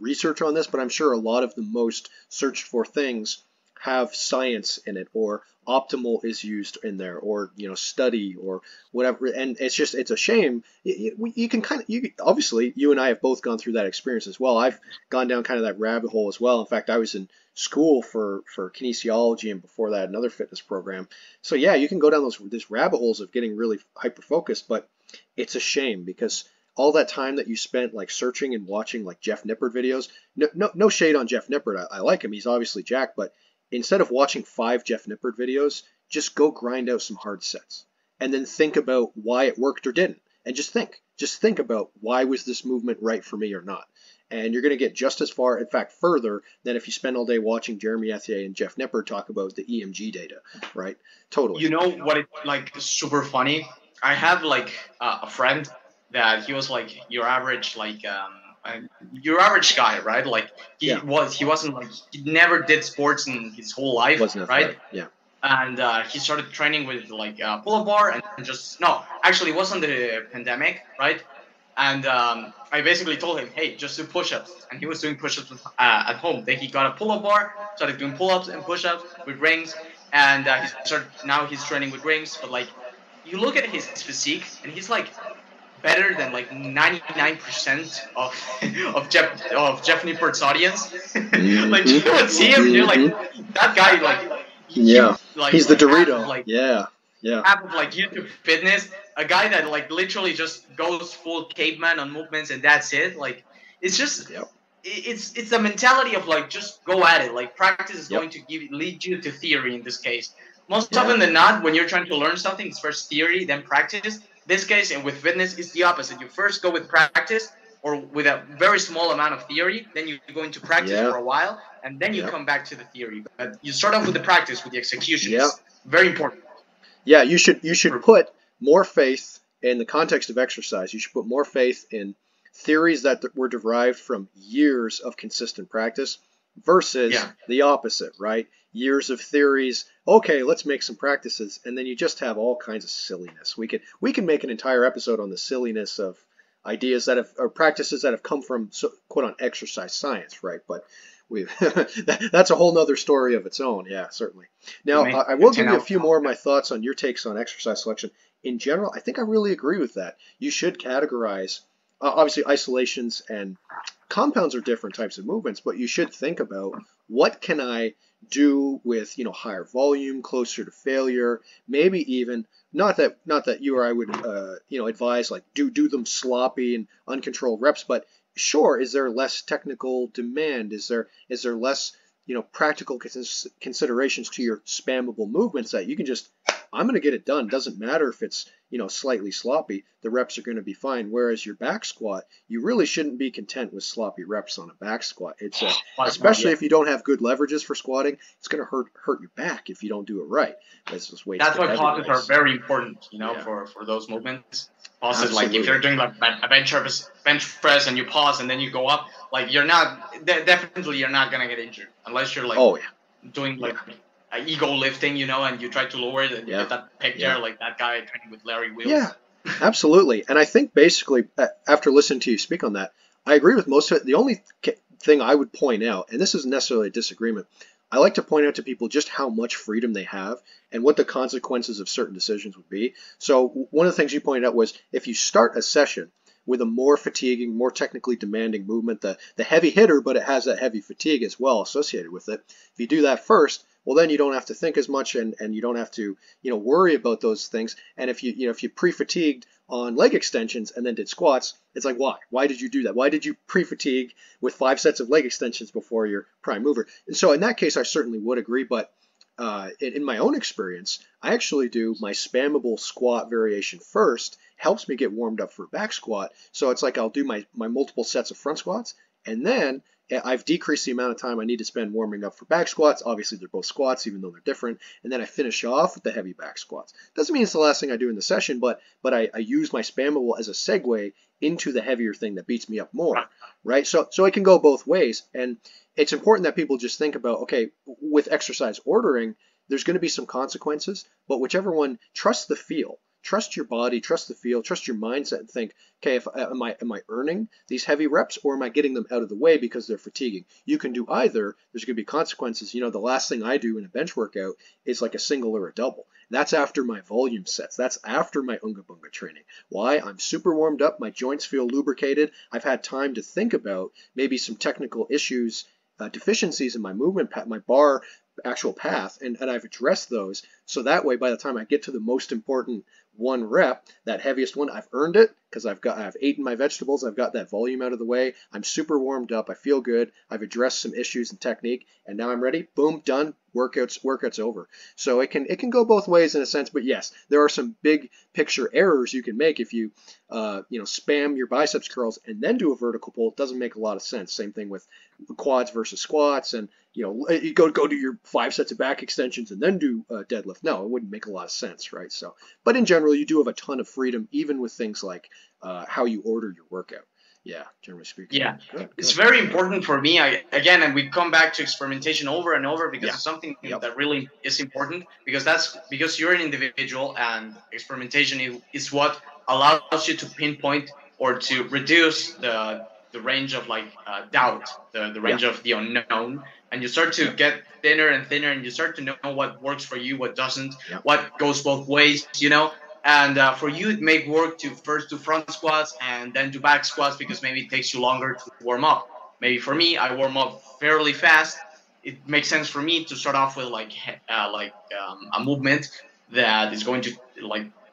research on this, but I'm sure a lot of the most searched for things have science in it, or optimal is used in there, or study or whatever. And it's a shame. You can kind of obviously you and I have both gone through that experience as well. I've gone down kind of that rabbit hole as well. In fact, I was in school for kinesiology, and before that another fitness program. So yeah, you can go down these rabbit holes of getting really hyper focused, but it's a shame because all that time that you spent like searching and watching like Jeff Nippard videos. No shade on Jeff Nippard. I like him. He's obviously jacked, but instead of watching 5 Jeff Nippard videos, just go grind out some hard sets and then think about why it worked or didn't. And just think about why was this movement right for me or not. And you're going to get just as far, in fact, further than if you spend all day watching Jeremy Etier and Jeff Nippard talk about the EMG data, right? Totally. You know what? It like super funny. I have like a friend that he was like your average guy, right? Like he wasn't like he never did sports in his whole life, Wasn't right? Yeah. And he started training with like pull-up bar and just no, actually it wasn't the pandemic, right? And I basically told him, hey, just do push-ups. And he was doing push-ups at home. Then he got a pull-up bar, started doing pull-ups and push-ups with rings. And now he's training with rings. But like, you look at his physique, and he's like better than like 99% of Jeff Nippard's audience. Like, you would see him, and you're like, that guy, like, he's the Dorito. Half of like YouTube fitness, a guy that like literally just goes full caveman on movements and that's it. Like, it's just it's the mentality of like just go at it. Like, practice is going to lead you to theory in this case. Most often than not, when you're trying to learn something, it's first theory, then practice. This case, and with fitness, it's the opposite. You first go with practice or with a very small amount of theory, then you go into practice for a while, and then you come back to the theory. But you start off with the practice, with the execution. It's very important. Yeah, you should put more faith in the context of exercise. You should put more faith in theories that were derived from years of consistent practice versus the opposite, right? Years of theories. Okay, let's make some practices, and then you just have all kinds of silliness. We can make an entire episode on the silliness of ideas that have or practices that have come from quote on exercise science, right? But that's a whole nother story of its own. Yeah, certainly. Now, I will give you a few more of my thoughts on your takes on exercise selection. In general, I think I really agree with that. You should categorize, obviously, isolations and compounds are different types of movements, but you should think about what can I do with higher volume, closer to failure, maybe even not that you or I would advise like do them sloppy and uncontrolled reps, but sure, is there less technical demand? Is there less practical considerations to your spammable movements that you can just I'm going to get it done. Doesn't matter if it's slightly sloppy. The reps are going to be fine. Whereas your back squat, you really shouldn't be content with sloppy reps on a back squat. It's especially if you don't have good leverages for squatting, it's going to hurt your back if you don't do it right. That's why pauses are very important, for those movements. Pauses, like if you're doing like a bench press and you pause and then you go up, like you're not gonna get injured unless you're like doing like ego lifting, and you try to lower it and you get that picture like that guy training with Larry Wheels. Yeah, absolutely. And I think basically after listening to you speak on that, I agree with most of it. The only thing I would point out, and this isn't necessarily a disagreement, I like to point out to people just how much freedom they have and what the consequences of certain decisions would be. So one of the things you pointed out was if you start a session with a more fatiguing, more technically demanding movement, the heavy hitter, but it has that heavy fatigue as well associated with it. If you do that first, well, then you don't have to think as much, and you don't have to, worry about those things. And if you pre-fatigued on leg extensions and then did squats, it's like, why? Why did you do that? Why did you pre-fatigue with 5 sets of leg extensions before your prime mover? And so in that case, I certainly would agree. But in my own experience, I actually do my spammable squat variation first. Helps me get warmed up for a back squat. So it's like I'll do my multiple sets of front squats, and then I've decreased the amount of time I need to spend warming up for back squats. Obviously, they're both squats, even though they're different. And then I finish off with the heavy back squats. Doesn't mean it's the last thing I do in the session, but I use my spammable as a segue into the heavier thing that beats me up more, right? So it can go both ways. And it's important that people just think about, okay, with exercise ordering, there's going to be some consequences, but whichever one, trust the feel. Trust your body, trust the feel, trust your mindset, and think, okay, am I earning these heavy reps, or am I getting them out of the way because they're fatiguing? You can do either. There's going to be consequences. The last thing I do in a bench workout is like a single or a double. That's after my volume sets. That's after my Unga Bunga training. Why? I'm super warmed up. My joints feel lubricated. I've had time to think about maybe some technical issues, deficiencies in my movement, my bar actual path, and I've addressed those. So that way, by the time I get to the most important one rep, that heaviest one, I've earned it because I've eaten my vegetables. I've got that volume out of the way. I'm super warmed up. I feel good. I've addressed some issues in technique, and now I'm ready. Boom, done. Workout's over. So it can go both ways in a sense. But yes, there are some big picture errors you can make if you spam your biceps curls and then do a vertical pull. It doesn't make a lot of sense. Same thing with quads versus squats, and you go do your 5 sets of back extensions and then do deadlift. No, it wouldn't make a lot of sense, right? So, but in general, you do have a ton of freedom, even with things like how you order your workout. Yeah, generally speaking. Yeah, Good. it's very important for me. And we come back to experimentation over and over because it's something that really is important, because you're an individual, and experimentation is what allows you to pinpoint or to reduce the range of doubt, the range of the unknown, and you start to get thinner and thinner, and you start to know what works for you, what doesn't, what goes both ways. And for you, it may work to first do front squats and then do back squats because maybe it takes you longer to warm up. Maybe for me, I warm up fairly fast. It makes sense for me to start off with a movement that is going to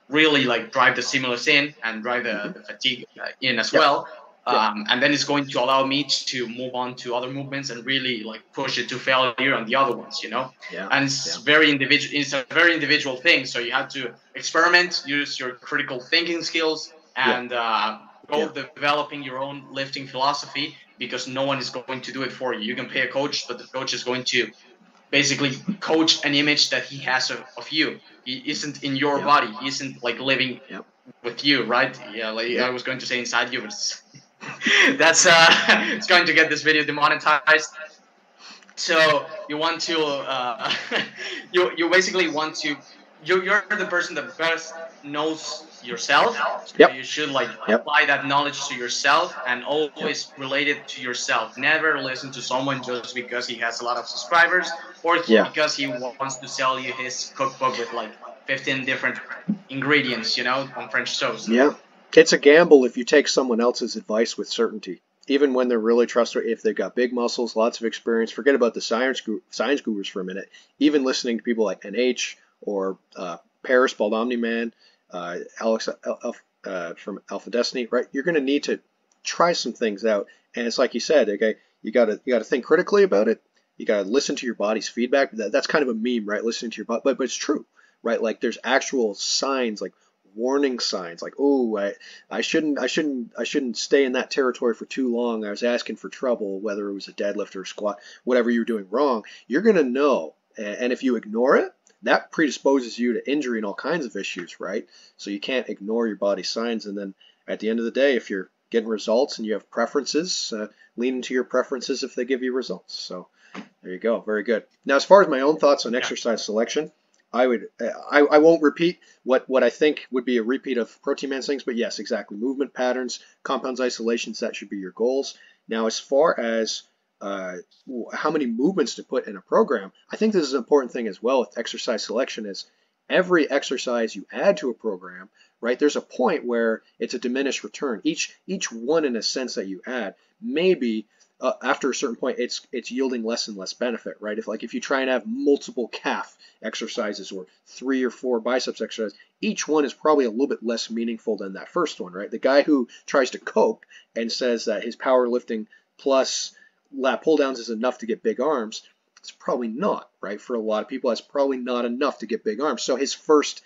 really drive the stimulus in and drive the fatigue in as well. And then it's going to allow me to move on to other movements and really push it to failure on the other ones. And it's very individual. It's a very individual thing. So you have to experiment, use your critical thinking skills, and go developing your own lifting philosophy, because no one is going to do it for you. You can pay a coach, but the coach is going to basically coach an image that he has of you. He isn't in your body. He isn't living with you, right? Yeah, I was going to say inside you, but that's it's going to get this video demonetized. So you want to you basically want to you're the person that best knows yourself. So you should apply that knowledge to yourself and always relate it to yourself. Never listen to someone just because he has a lot of subscribers or because he wants to sell you his cookbook with 15 different ingredients, on French toast. Yeah. It's a gamble if you take someone else's advice with certainty, even when they're really trustworthy. If they've got big muscles, lots of experience, forget about the science gurus for a minute. Even listening to people like NH or Paris, Bald Omni-Man, Alex from Alpha Destiny, right? You're going to need to try some things out. And it's like you said, okay, you got to think critically about it. You got to listen to your body's feedback. That's kind of a meme, right? Listening to your body, but it's true, right? There's actual signs, warning signs, I shouldn't stay in that territory for too long. I was asking for trouble, whether it was a deadlift or a squat, whatever you're doing wrong. You're going to know, and if you ignore it, that predisposes you to injury and all kinds of issues, right? So you can't ignore your body's signs. And then at the end of the day, if you're getting results and you have preferences, lean into your preferences if they give you results. So there you go. Very good. Now, as far as my own thoughts on exercise selection, I won't repeat what I think would be a repeat of Protein Man's things, but yes, exactly. Movement patterns, compounds, isolations, that should be your goals. Now, as far as how many movements to put in a program, I think this is an important thing as well with exercise selection is every exercise you add to a program right? There's a point where it's a diminished return. Each one, in a sense, that you add, maybe after a certain point, it's yielding less and less benefit, right? If you try and have multiple calf exercises or 3 or 4 biceps exercises, each one is probably a little bit less meaningful than that first one, right? The guy who tries to cope and says that his powerlifting plus lat pull downs is enough to get big arms, it's probably not, right? For a lot of people, that's probably not enough to get big arms. So his first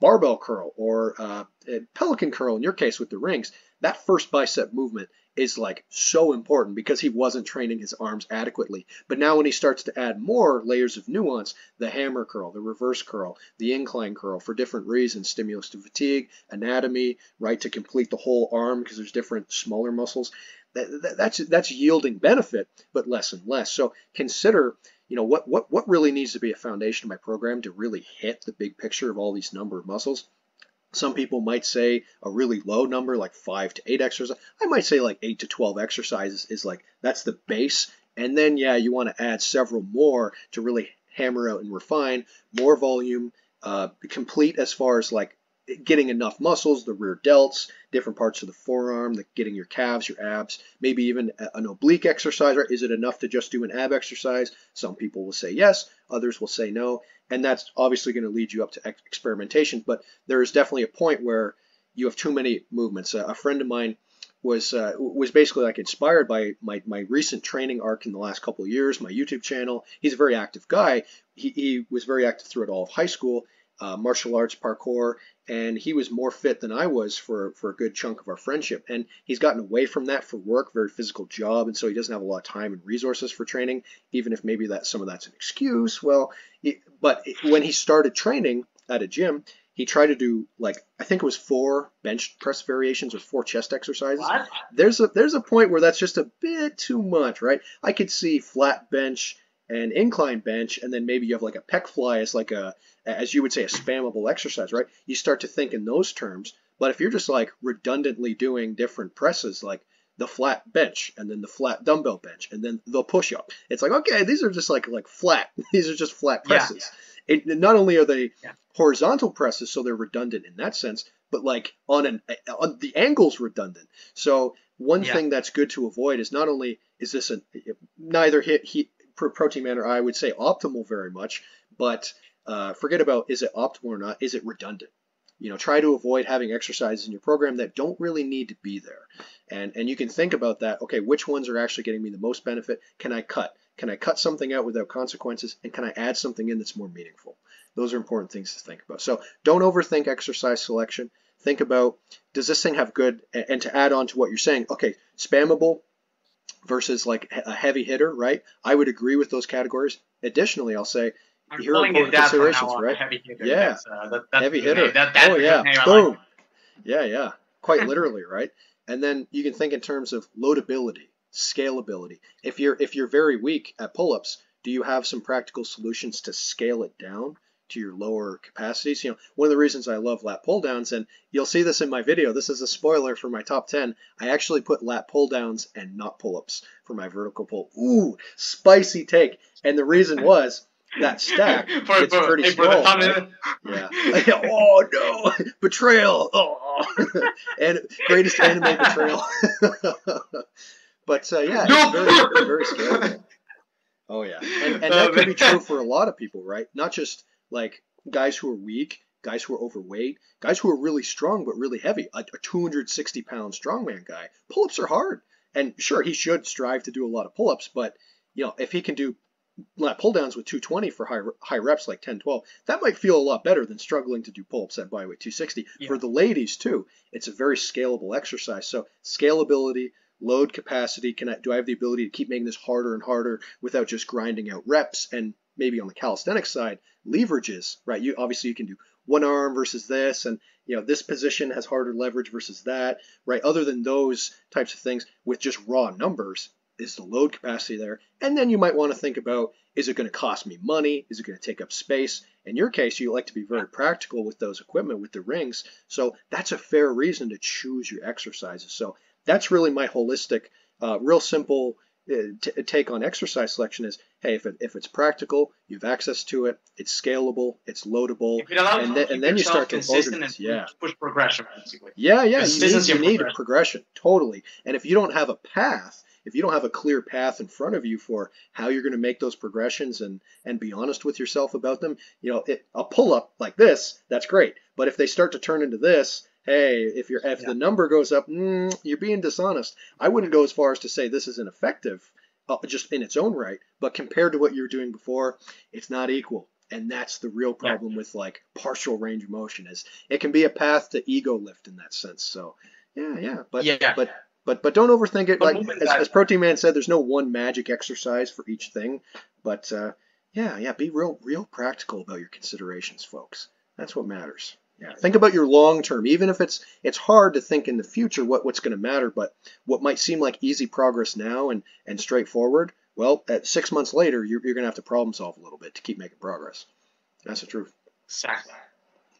barbell curl or pelican curl, in your case with the rings, that first bicep movement is like so important because he wasn't training his arms adequately. But now when he starts to add more layers of nuance, the hammer curl, the reverse curl, the incline curl, for different reasons, stimulus to fatigue, anatomy, right, to complete the whole arm because there's different smaller muscles, that's yielding benefit, but less and less. So consider, what really needs to be a foundation of my program to really hit the big picture of all these number of muscles. Some people might say a really low number, like 5 to 8 exercises. I might say like 8 to 12 exercises is like, that's the base. And then, yeah, you want to add several more to really hammer out and refine more volume, complete as far as like getting enough muscles, the rear delts, different parts of the forearm, getting your calves, your abs, maybe even an oblique exercise. Right? Is it enough to just do an ab exercise? Some people will say yes, others will say no. And that's obviously going to lead you up to experimentation. But there is definitely a point where you have too many movements. A friend of mine was basically like inspired by my recent training arc in the last couple of years, my YouTube channel. He's a very active guy. He was very active throughout all of high school, martial arts, parkour, and he was more fit than I was for a good chunk of our friendship. And he's gotten away from that for work, very physical job, and so he doesn't have a lot of time and resources for training, even if maybe some of that's an excuse. Well, but when he started training at a gym, he tried to do, like, I think it was 4 bench press variations with 4 chest exercises. What? There's a point where that's just a bit too much, right? I could see flat bench and incline bench, and then maybe you have like a pec fly as like as you would say, a spammable exercise, right? You start to think in those terms. But if you're just like redundantly doing different presses, like the flat bench and then the flat dumbbell bench and then the push-up, it's like, okay, these are just like flat. These are just flat presses. Yeah. Not only are they horizontal presses, so they're redundant in that sense, but like on the angle's redundant. So one thing that's good to avoid is not only is this neither Protein Man or I would say optimal very much, but forget about is it optimal or not, is it redundant? Try to avoid having exercises in your program that don't really need to be there. And you can think about that, okay, which ones are actually getting me the most benefit? Can I cut? Can I cut something out without consequences? And can I add something in that's more meaningful? Those are important things to think about. So don't overthink exercise selection. Think about, does this thing have good, and to add on to what you're saying, okay, spammable versus like a heavy hitter, right? I would agree with those categories. Additionally, I'll say, here are important considerations, right? Heavy hitter. Yeah, that's heavy hitter. Oh yeah, boom. Yeah. Quite literally, right? And then you can think in terms of loadability, scalability. If you're very weak at pull-ups, do you have some practical solutions to scale it down to your lower capacities? One of the reasons I love lat pull downs, and you'll see this in my video, this is a spoiler for my top 10, I actually put lat pull downs and not pull-ups for my vertical pull. Ooh, spicy take. And the reason was that stack gets pretty small. Right? Yeah. Oh no, betrayal. Oh, and greatest anime betrayal. But yeah, it's very scalable. Oh yeah, and that could be true for a lot of people, right? Not just like guys who are weak, guys who are overweight, guys who are really strong but really heavy. A 260-pound strongman guy, pull-ups are hard. And sure, he should strive to do a lot of pull-ups, but if he can do lat pull downs with 220 for high reps like 10, 12, that might feel a lot better than struggling to do pull-ups at bodyweight 260. Yeah. For the ladies too, it's a very scalable exercise. So scalability, load capacity, do I have the ability to keep making this harder and harder without just grinding out reps? And maybe on the calisthenics side, leverages, right? Obviously you can do one arm versus this, and this position has harder leverage versus that, right? Other than those types of things with just raw numbers, is the load capacity there? And then you might want to think about, is it going to cost me money? Is it going to take up space? In your case, you like to be very practical with those equipment, with the rings. So that's a fair reason to choose your exercises. So that's really my holistic, real simple take on exercise selection is, hey, if it's practical, you have access to it, it's scalable, it's loadable, If it allows you to and keep then you yourself start to consistent organize. and Yeah. push progression, basically. Yeah, yeah, Consistency you and need a progression. progression, totally. And if you don't have a path, if you don't have a clear path in front of you for how you're going to make those progressions and be honest with yourself about them, a pull up like this, that's great. But if they start to turn into this, hey, if Yeah. the number goes up, you're being dishonest. I wouldn't go as far as to say this is ineffective, just in its own right, but compared to what you were doing before, it's not equal. And that's the real Yeah. problem with like partial range of motion is it can be a path to ego lift in that sense. So yeah. Yeah. But don't overthink it. But Like moving as that, Protein Man said, there's no one magic exercise for each thing. But be real practical about your considerations, folks. That's what matters. Yeah, think about your long term. Even if it's hard to think in the future what's going to matter, but what might seem like easy progress now and straightforward, well, at 6 months later, you're going to have to problem solve a little bit to keep making progress. That's the truth. exactly.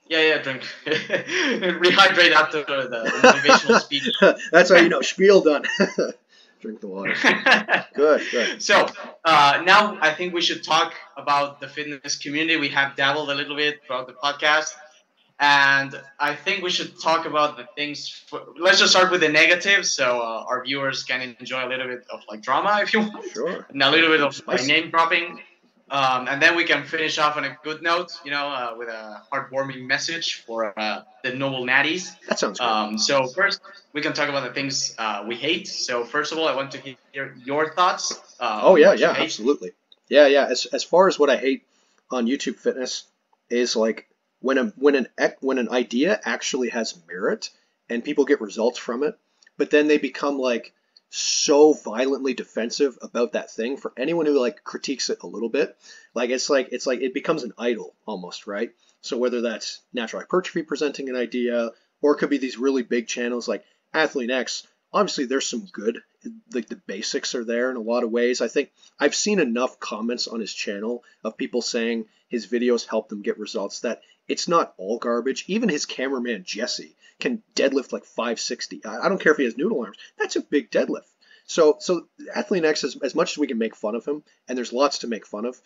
Yeah, drink. Rehydrate after the motivational speech. That's how you know spiel done. Drink the water. Good. So now I think we should talk about the fitness community. We have dabbled a little bit throughout the podcast, and I think we should talk about the things. Let's just start with the negatives, so our viewers can enjoy a little bit of like drama, if you want, Sure. and a little bit of like Spicy. name dropping. And then we can finish off on a good note, with a heartwarming message for the noble natties. That sounds good. So first, we can talk about the things we hate. So first of all, I want to hear your thoughts. Oh yeah, What you hate. absolutely. Yeah. As far as what I hate on YouTube fitness is like when an idea actually has merit and people get results from it, but then they become like so violently defensive about that thing for anyone who like critiques it a little bit. Like it's like it becomes an idol almost, right? So whether that's natural hypertrophy presenting an idea, or it could be these really big channels like Athlete X. Obviously, there's some good, like the basics are there in a lot of ways. I think I've seen enough comments on his channel of people saying his videos help them get results that it's not all garbage. Even his cameraman Jesse can deadlift like 560. I don't care if he has noodle arms. That's a big deadlift. So Athlete X, as much as we can make fun of him, and there's lots to make fun of,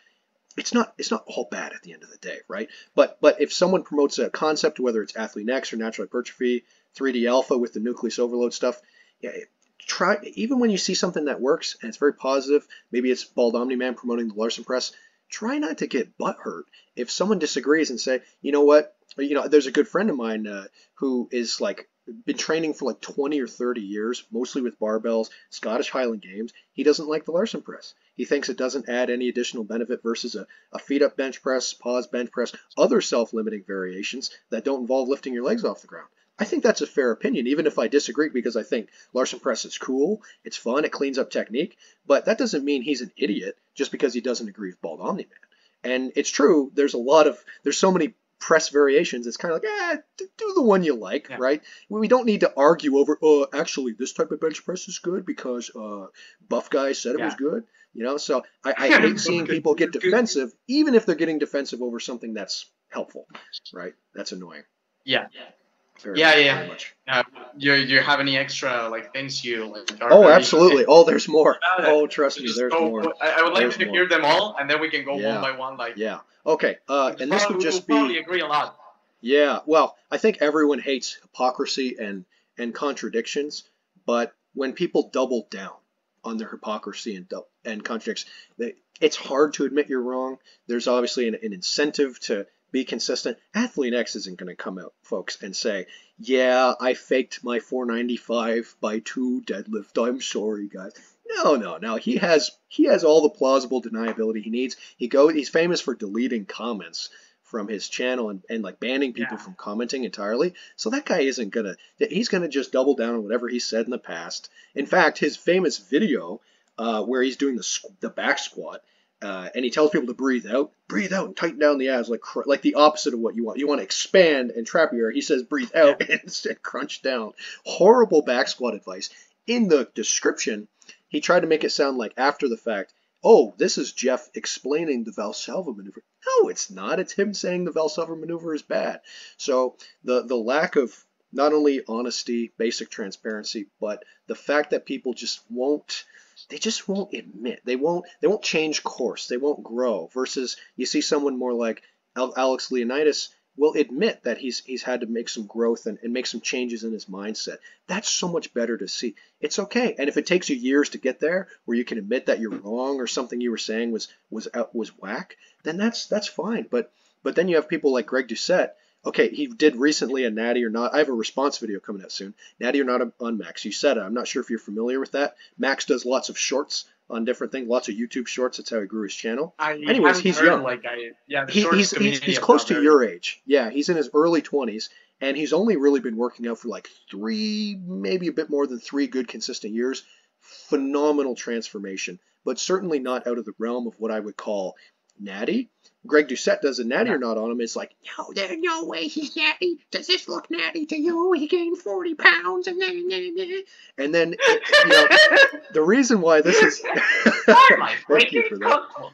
it's not all bad at the end of the day, right? But if someone promotes a concept, whether it's Athlete X or natural hypertrophy, 3D alpha with the nucleus overload stuff, yeah, try, even when you see something that works and it's very positive, maybe it's Bald Omni Man promoting the Larson press, try not to get butthurt if someone disagrees and say, you know what, there's a good friend of mine who is like been training for like 20 or 30 years, mostly with barbells, Scottish Highland Games. He doesn't like the Larson press. He thinks it doesn't add any additional benefit versus a feet up bench press, pause bench press, other self-limiting variations that don't involve lifting your legs off the ground. I think that's a fair opinion, even if I disagree, because I think Larson press is cool, it's fun, it cleans up technique, but that doesn't mean he's an idiot just because he doesn't agree with Bald Omni Man. And it's true, there's so many press variations, it's kind of like, do the one you like, yeah. Right? We don't need to argue over, actually, this type of bench press is good because buff guy said it was good. So I hate seeing people get defensive, even if they're getting defensive over something that's helpful, right? That's annoying. Yeah. Very much. You have any extra like things you like? Absolutely. There's more. Trust me, there's more. I would like to hear them all, and then we can go one by one. Okay. And this would just be. Probably agree a lot. Yeah. Well, I think everyone hates hypocrisy and contradictions, but when people double down on their hypocrisy and contradictions, it's hard to admit you're wrong. There's obviously an incentive to be consistent. Athlete X isn't going to come out, folks, and say, yeah, I faked my 495 by 2 deadlift. I'm sorry, guys. No. He has all the plausible deniability he needs. He's famous for deleting comments from his channel and like banning people from commenting entirely. So that guy he's going to just double down on whatever he said in the past. In fact, his famous video where he's doing the back squat, and he tells people to breathe out and tighten down the abs, like the opposite of what you want. You want to expand and trap your air. He says breathe out and instead crunch down. Horrible back squat advice. In the description, he tried to make it sound like after the fact, oh, this is Jeff explaining the Valsalva maneuver. No, it's not. It's him saying the Valsalva maneuver is bad. So the lack of not only honesty, basic transparency, but the fact that people just won't they just won't admit. They won't change course. They won't grow. Versus you see someone more like Alex Leonidas will admit that he's had to make some growth and make some changes in his mindset. That's so much better to see. It's okay. And if it takes you years to get there, where you can admit that you're wrong or something you were saying was whack, then that's fine. But then you have people like Greg Doucette. Okay, he did recently a Natty or Not. I have a response video coming out soon. Natty or Not on Max. You said it. I'm not sure if you're familiar with that. Max does lots of shorts on different things, lots of YouTube shorts. That's how he grew his channel. I Anyways, haven't he's heard young. yeah, the He, shorts he's he's community he's is close not to very. your age. Yeah, he's in his early 20s, and he's only really been working out for like three, maybe a bit more than three good consistent years. Phenomenal transformation, but certainly not out of the realm of what I would call natty. Greg Doucette does a natty Yeah. or not on him. It's like, no, there's no way he's natty. Does this look natty to you? He gained 40 pounds and then the reason why this is Oh my thank you freaking for that. cookbook.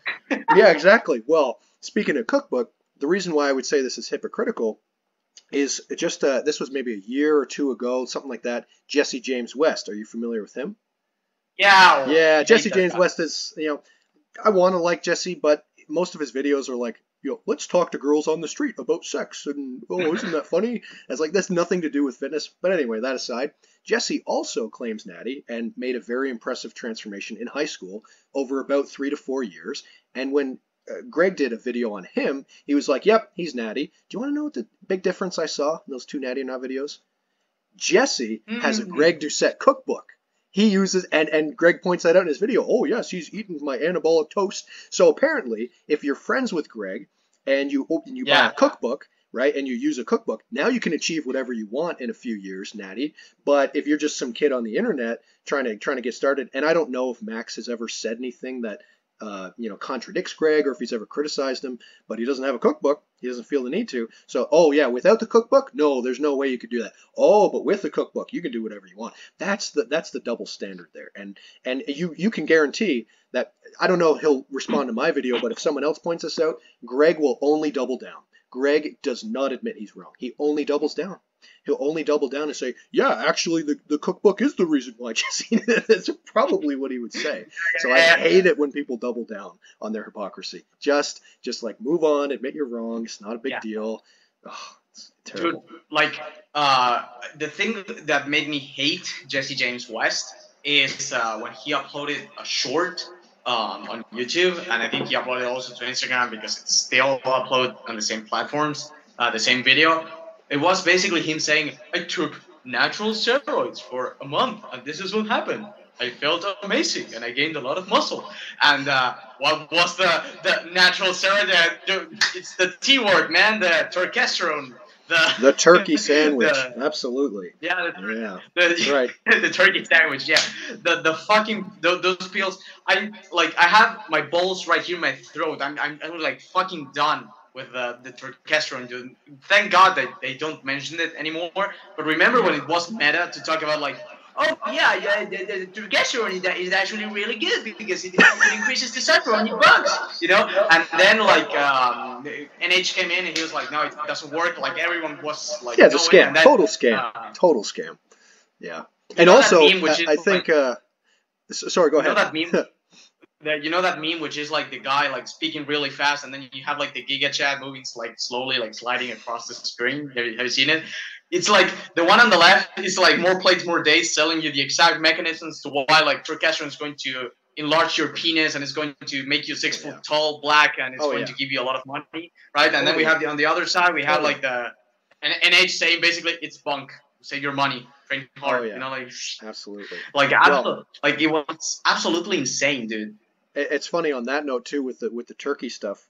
Yeah, exactly. Well, speaking of cookbook, the reason why I would say this is hypocritical is just this was maybe a year or two ago, something like that. Jesse James West. Are you familiar with him? Yeah, oh, Yeah, I hate Jesse that James guy. West is, I want to like Jesse, but most of his videos are like, let's talk to girls on the street about sex, and oh, isn't that funny? It's like that's nothing to do with fitness. But anyway, that aside, Jesse also claims natty and made a very impressive transformation in high school over about 3 to 4 years. And when Greg did a video on him, he was like, "Yep, he's natty." Do you want to know what the big difference I saw in those two natty or not videos? Jesse has a Mm. Greg Doucette cookbook. He uses, and Greg points that out in his video. Oh, yes, he's eating my anabolic toast. So apparently, if you're friends with Greg and you buy Yeah, a cookbook, right, and you use a cookbook, now you can achieve whatever you want in a few years, Natty. But if you're just some kid on the internet trying to get started, and I don't know if Max has ever said anything that contradicts Greg or if he's ever criticized him, but he doesn't have a cookbook. He doesn't feel the need to. So, oh yeah, without the cookbook, no, there's no way you could do that. Oh, but with the cookbook, you can do whatever you want. That's the double standard there. And you can guarantee that I don't know if he'll respond to my video, but if someone else points this out, Greg will only double down. Greg does not admit he's wrong. He only doubles down. He'll only double down and say, yeah, actually, the cookbook is the reason why Jesse. That's probably what he would say. So I yeah, hate it when people double down on their hypocrisy. Just like move on, admit you're wrong. It's not a big yeah. deal. Oh, it's Dude, terrible. like the thing that made me hate Jesse James West is when he uploaded a short on YouTube, and I think he uploaded also to Instagram because it's, they all upload on the same platforms, the same video. It was basically him saying, "I took natural steroids for a month, and this is what happened. I felt amazing, and I gained a lot of muscle." And what was the natural steroid? It's the T word, man. The testosterone. The The turkey sandwich. the Absolutely. yeah Yeah, that's the right. the turkey sandwich, yeah, the fucking those pills. I have my balls right here in my throat. I'm like fucking done with the testosterone, dude. Thank God that they don't mention it anymore. But remember when it was meta to talk about like, oh yeah, the testosterone is actually really good because it increases testosterone in bugs, you know. And then like NH came in and he was like, no, it doesn't work. Like everyone was like Yeah, it's a knowing, scam. and then Total scam. Total scam. Yeah. you And know that also, meme which is I like think. Sorry, go you know ahead. that meme that you know that meme which is like the guy like speaking really fast and then you have like the giga chat moving like slowly like sliding across the screen. Have you seen it? It's like the one on the left is like more plates more days telling you the exact mechanisms to why like testosterone is going to enlarge your penis and it's going to make you six Oh foot yeah. tall black and it's Oh going yeah. to give you a lot of money, right? And then we Totally. have on the other side we have Totally. like the NH saying basically it's bunk, save your money, train Oh hard, you yeah. know, Absolutely. like Well, absolutely, like it was absolutely insane, dude. it's funny on that note too with the turkey stuff.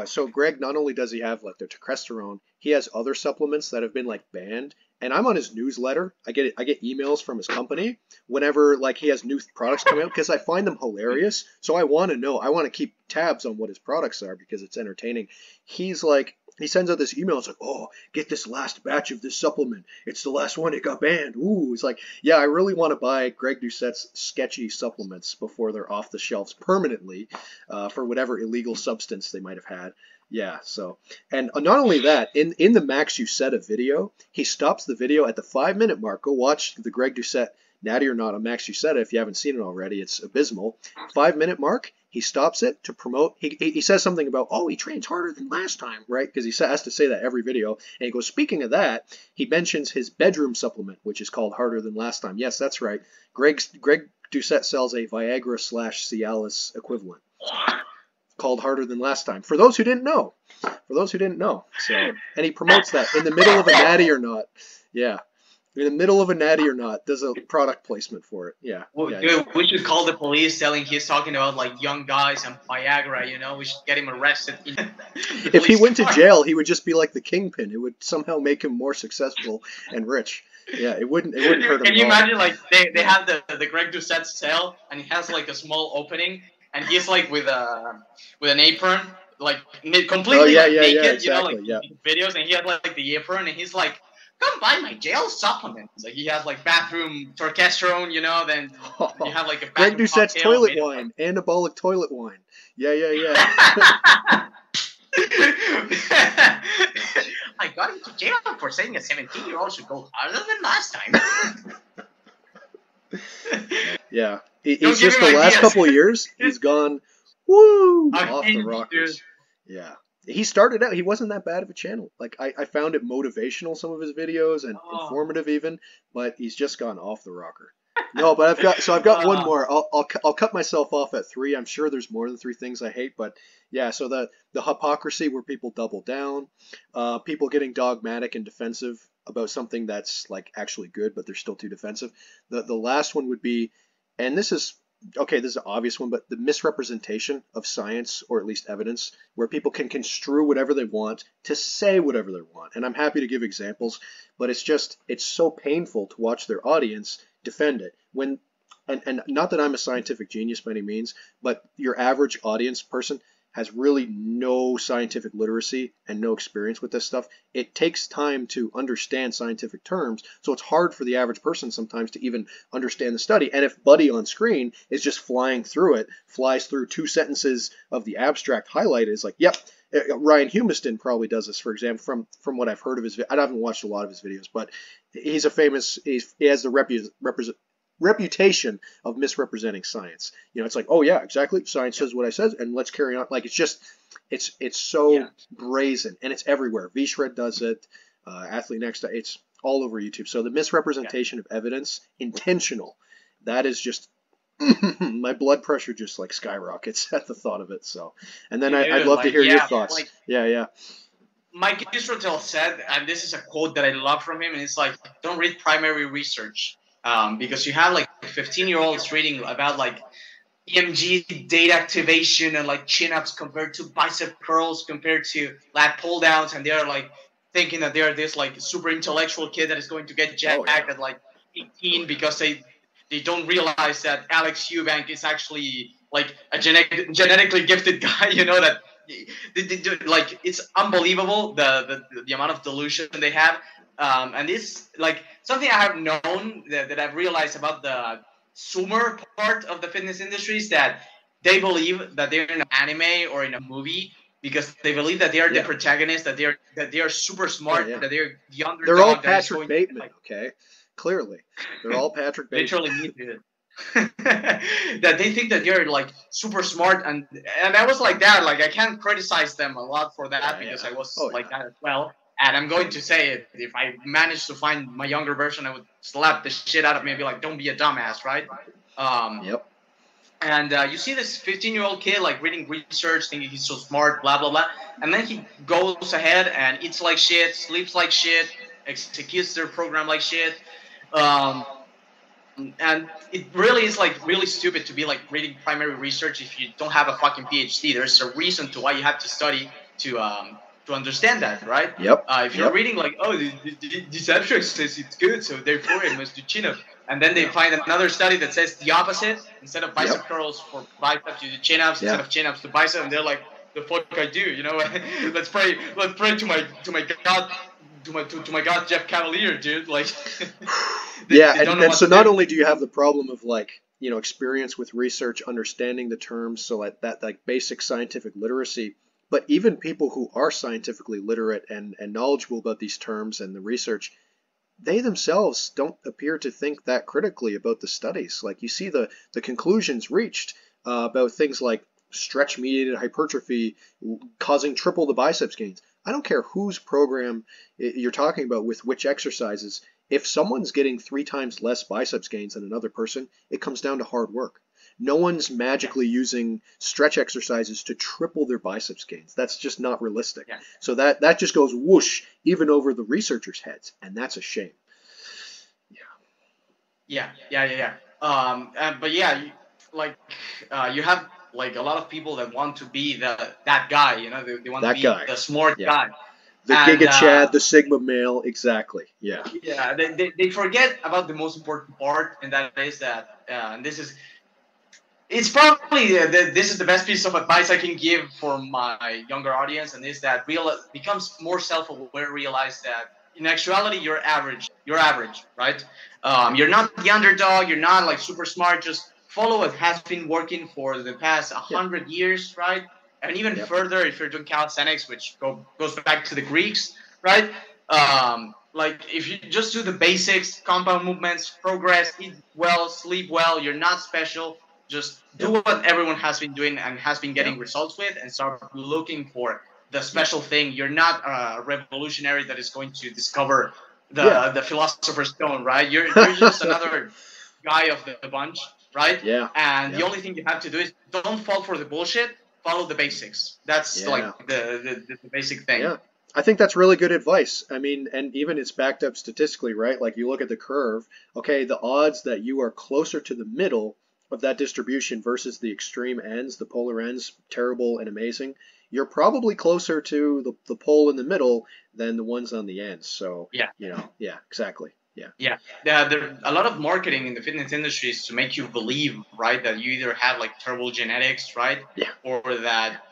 So Greg, not only does he have like the testosterone, he has other supplements that have been like banned. And I'm on his newsletter. I get emails from his company whenever like he has new products coming out because I find them hilarious. So I want to know. I want to keep tabs on what his products are because it's entertaining. He's like he sends out this email. It's like, oh, get this last batch of this supplement. It's the last one. It got banned. Ooh, it's like, yeah, I really want to buy Greg Doucette's sketchy supplements before they're off the shelves permanently for whatever illegal substance they might have had. Yeah, so and not only that, in the Max Doucette video, he stops the video at the 5 minute mark. Go watch the Greg Doucette natty or not, Max, you said it. If you haven't seen it already, it's abysmal. 5 minute mark, he stops it to promote. He says something about, oh, he trains harder than last time, right? Because he has to say that every video. And he goes, speaking of that, he mentions his bedroom supplement, which is called Harder Than Last Time. Yes, that's right. Greg Doucette sells a Viagra / Cialis equivalent called Harder Than Last Time. For those who didn't know. So, and he promotes that in the middle of a natty or not. Yeah. In the middle of a natty or not, there's a product placement for it. Yeah. Well, yeah, dude, we should call the police telling he's talking about like young guys and Viagra, you know? We should get him arrested. If he went to jail, he would just be like the kingpin. It would somehow make him more successful and rich. Yeah, it wouldn't hurt him. Can you imagine, like, they have the Greg Doucette cell, and he has like a small opening, and he's like with an apron, like completely naked, exactly, you know, like videos, and he had like the apron, and he's like, come buy my jail supplements. Like, he has like bathroom testosterone, you know, then you have like a Greg Doucette's toilet wine, anabolic toilet wine. Yeah. I got into jail for saying a 17-year-old should go harder than last time. Yeah. He's just the last couple of years, he's gone off the rockers. Yeah. He started out, he wasn't that bad of a channel. Like, I found it motivational, some of his videos, and informative even, but he's just gone off the rocker. No, but I've got one more. I'll cut myself off at 3. I'm sure there's more than 3 things I hate, but yeah. So the hypocrisy where people double down, people getting dogmatic and defensive about something that's like actually good, but they're still too defensive. The last one would be, and this is okay, this is an obvious one, but the misrepresentation of science, or at least evidence, where people can construe whatever they want to say whatever they want. And I'm happy to give examples, but it's so painful to watch their audience defend it. And not that I'm a scientific genius by any means, but your average audience person has really no scientific literacy and no experience with this stuff. It takes time to understand scientific terms, so it's hard for the average person sometimes to even understand the study. And if Buddy on screen is just flying through it, flies through 2 sentences of the abstract highlighted, is like, yep, Ryan Humiston probably does this, for example, from what I've heard of his. I haven't watched a lot of his videos, but he's a famous. He has the reputation of misrepresenting science. You know, it's like, oh yeah, exactly. Science says what I says, and let's carry on. Like, it's so brazen, and it's everywhere. V-Shred does it. Athlete Next, it's all over YouTube. So the misrepresentation of evidence, intentional. That is just. My blood pressure just like skyrockets at the thought of it. So, and then I'd love to hear your thoughts. Like, yeah. Mike Israel said, and this is a quote that I love from him, and it's like, don't read primary research, because you have like 15-year-olds reading about like EMG data activation and like chin-ups compared to bicep curls compared to lat pull-downs, and they're like thinking that they're this like super intellectual kid that is going to get jacked at like 18 because they don't realize that Alex Eubank is actually like a genetically gifted guy, you know, that like, it's unbelievable the amount of delusion they have. And it's like something I have known that I've realized about the Zoomer part of the fitness industry is that they believe that they're in an anime or in a movie because they believe that they are the protagonist, that they are super smart, that they're the underdog. They're all Patrick Bateman, okay? Clearly, they're all Patrick Bateman. Literally, that they think that they're like super smart, and I was like that. Like, I can't criticize them a lot for that because I was like that as well. And I'm going to say it. If I managed to find my younger version, I would slap the shit out of me and be like, "Don't be a dumbass," right? Yep. And you see this 15-year-old kid like reading research, thinking he's so smart, blah blah blah, and then he goes ahead and eats like shit, sleeps like shit, executes their program like shit. And it really is like really stupid to be like reading primary research if you don't have a fucking PhD. There's a reason to why you have to study to understand that, right? Yep. If you're reading like, oh, this abstract says it's good, so therefore it must do chin-up, and then they find another study that says the opposite. Instead of bicep curls for biceps, you do chin-ups. Instead of chin-ups to bicep, and they're like, the fuck I do, you know? let's pray to my God. To my God, Jeff Cavalier, dude. Like, and so not only do you have the problem of like, you know, experience with research, understanding the terms, so like that like basic scientific literacy, but even people who are scientifically literate and knowledgeable about these terms and the research, they themselves don't appear to think that critically about the studies. Like you see the conclusions reached about things like stretch mediated hypertrophy causing triple the biceps gains. I don't care whose program you're talking about with which exercises. If someone's getting 3 times less biceps gains than another person, it comes down to hard work. No one's magically using stretch exercises to triple their biceps gains. That's just not realistic. Yeah. So that just goes whoosh even over the researchers' heads, and that's a shame. But yeah, you have like a lot of people that want to be that guy. You know, they want to That be guy. the smart Yeah. guy. The And Giga Chad, the Sigma male, exactly. Yeah. yeah, they forget about the most important part, and that is that and this is it's probably this is the best piece of advice I can give for my younger audience, and is that becomes more self-aware, realize that in actuality you're average. You're average, right? You're not the underdog. You're not like super smart. Just follow what has been working for the past Yeah. 100 years, right? And even Yep. further, if you're doing calisthenics, which goes back to the Greeks, right? Like if you just do the basics, compound movements, progress, eat well, sleep well, you're not special. Just do Yep. what everyone has been doing and has been getting Yep. results with, and start looking for the Yep. special thing. You're not a revolutionary that is going to discover Yeah. the philosopher's stone, right? You're just another guy of the bunch, right? Yeah. And the Yep. only thing you have to do is don't fall for the bullshit. Follow the basics. That's Yeah. like the basic thing. Yeah. I think that's really good advice. I mean, and even it's backed up statistically, right? Like you look at the curve, okay, the odds that you are closer to the middle of that distribution versus the extreme ends, the polar ends, terrible and amazing, you're probably closer to the pole in the middle than the ones on the ends. So, Yeah. Yeah, exactly. Yeah. Yeah, there a lot of marketing in the fitness industry is to make you believe, right, that you either have like terrible genetics, right, Yeah. or that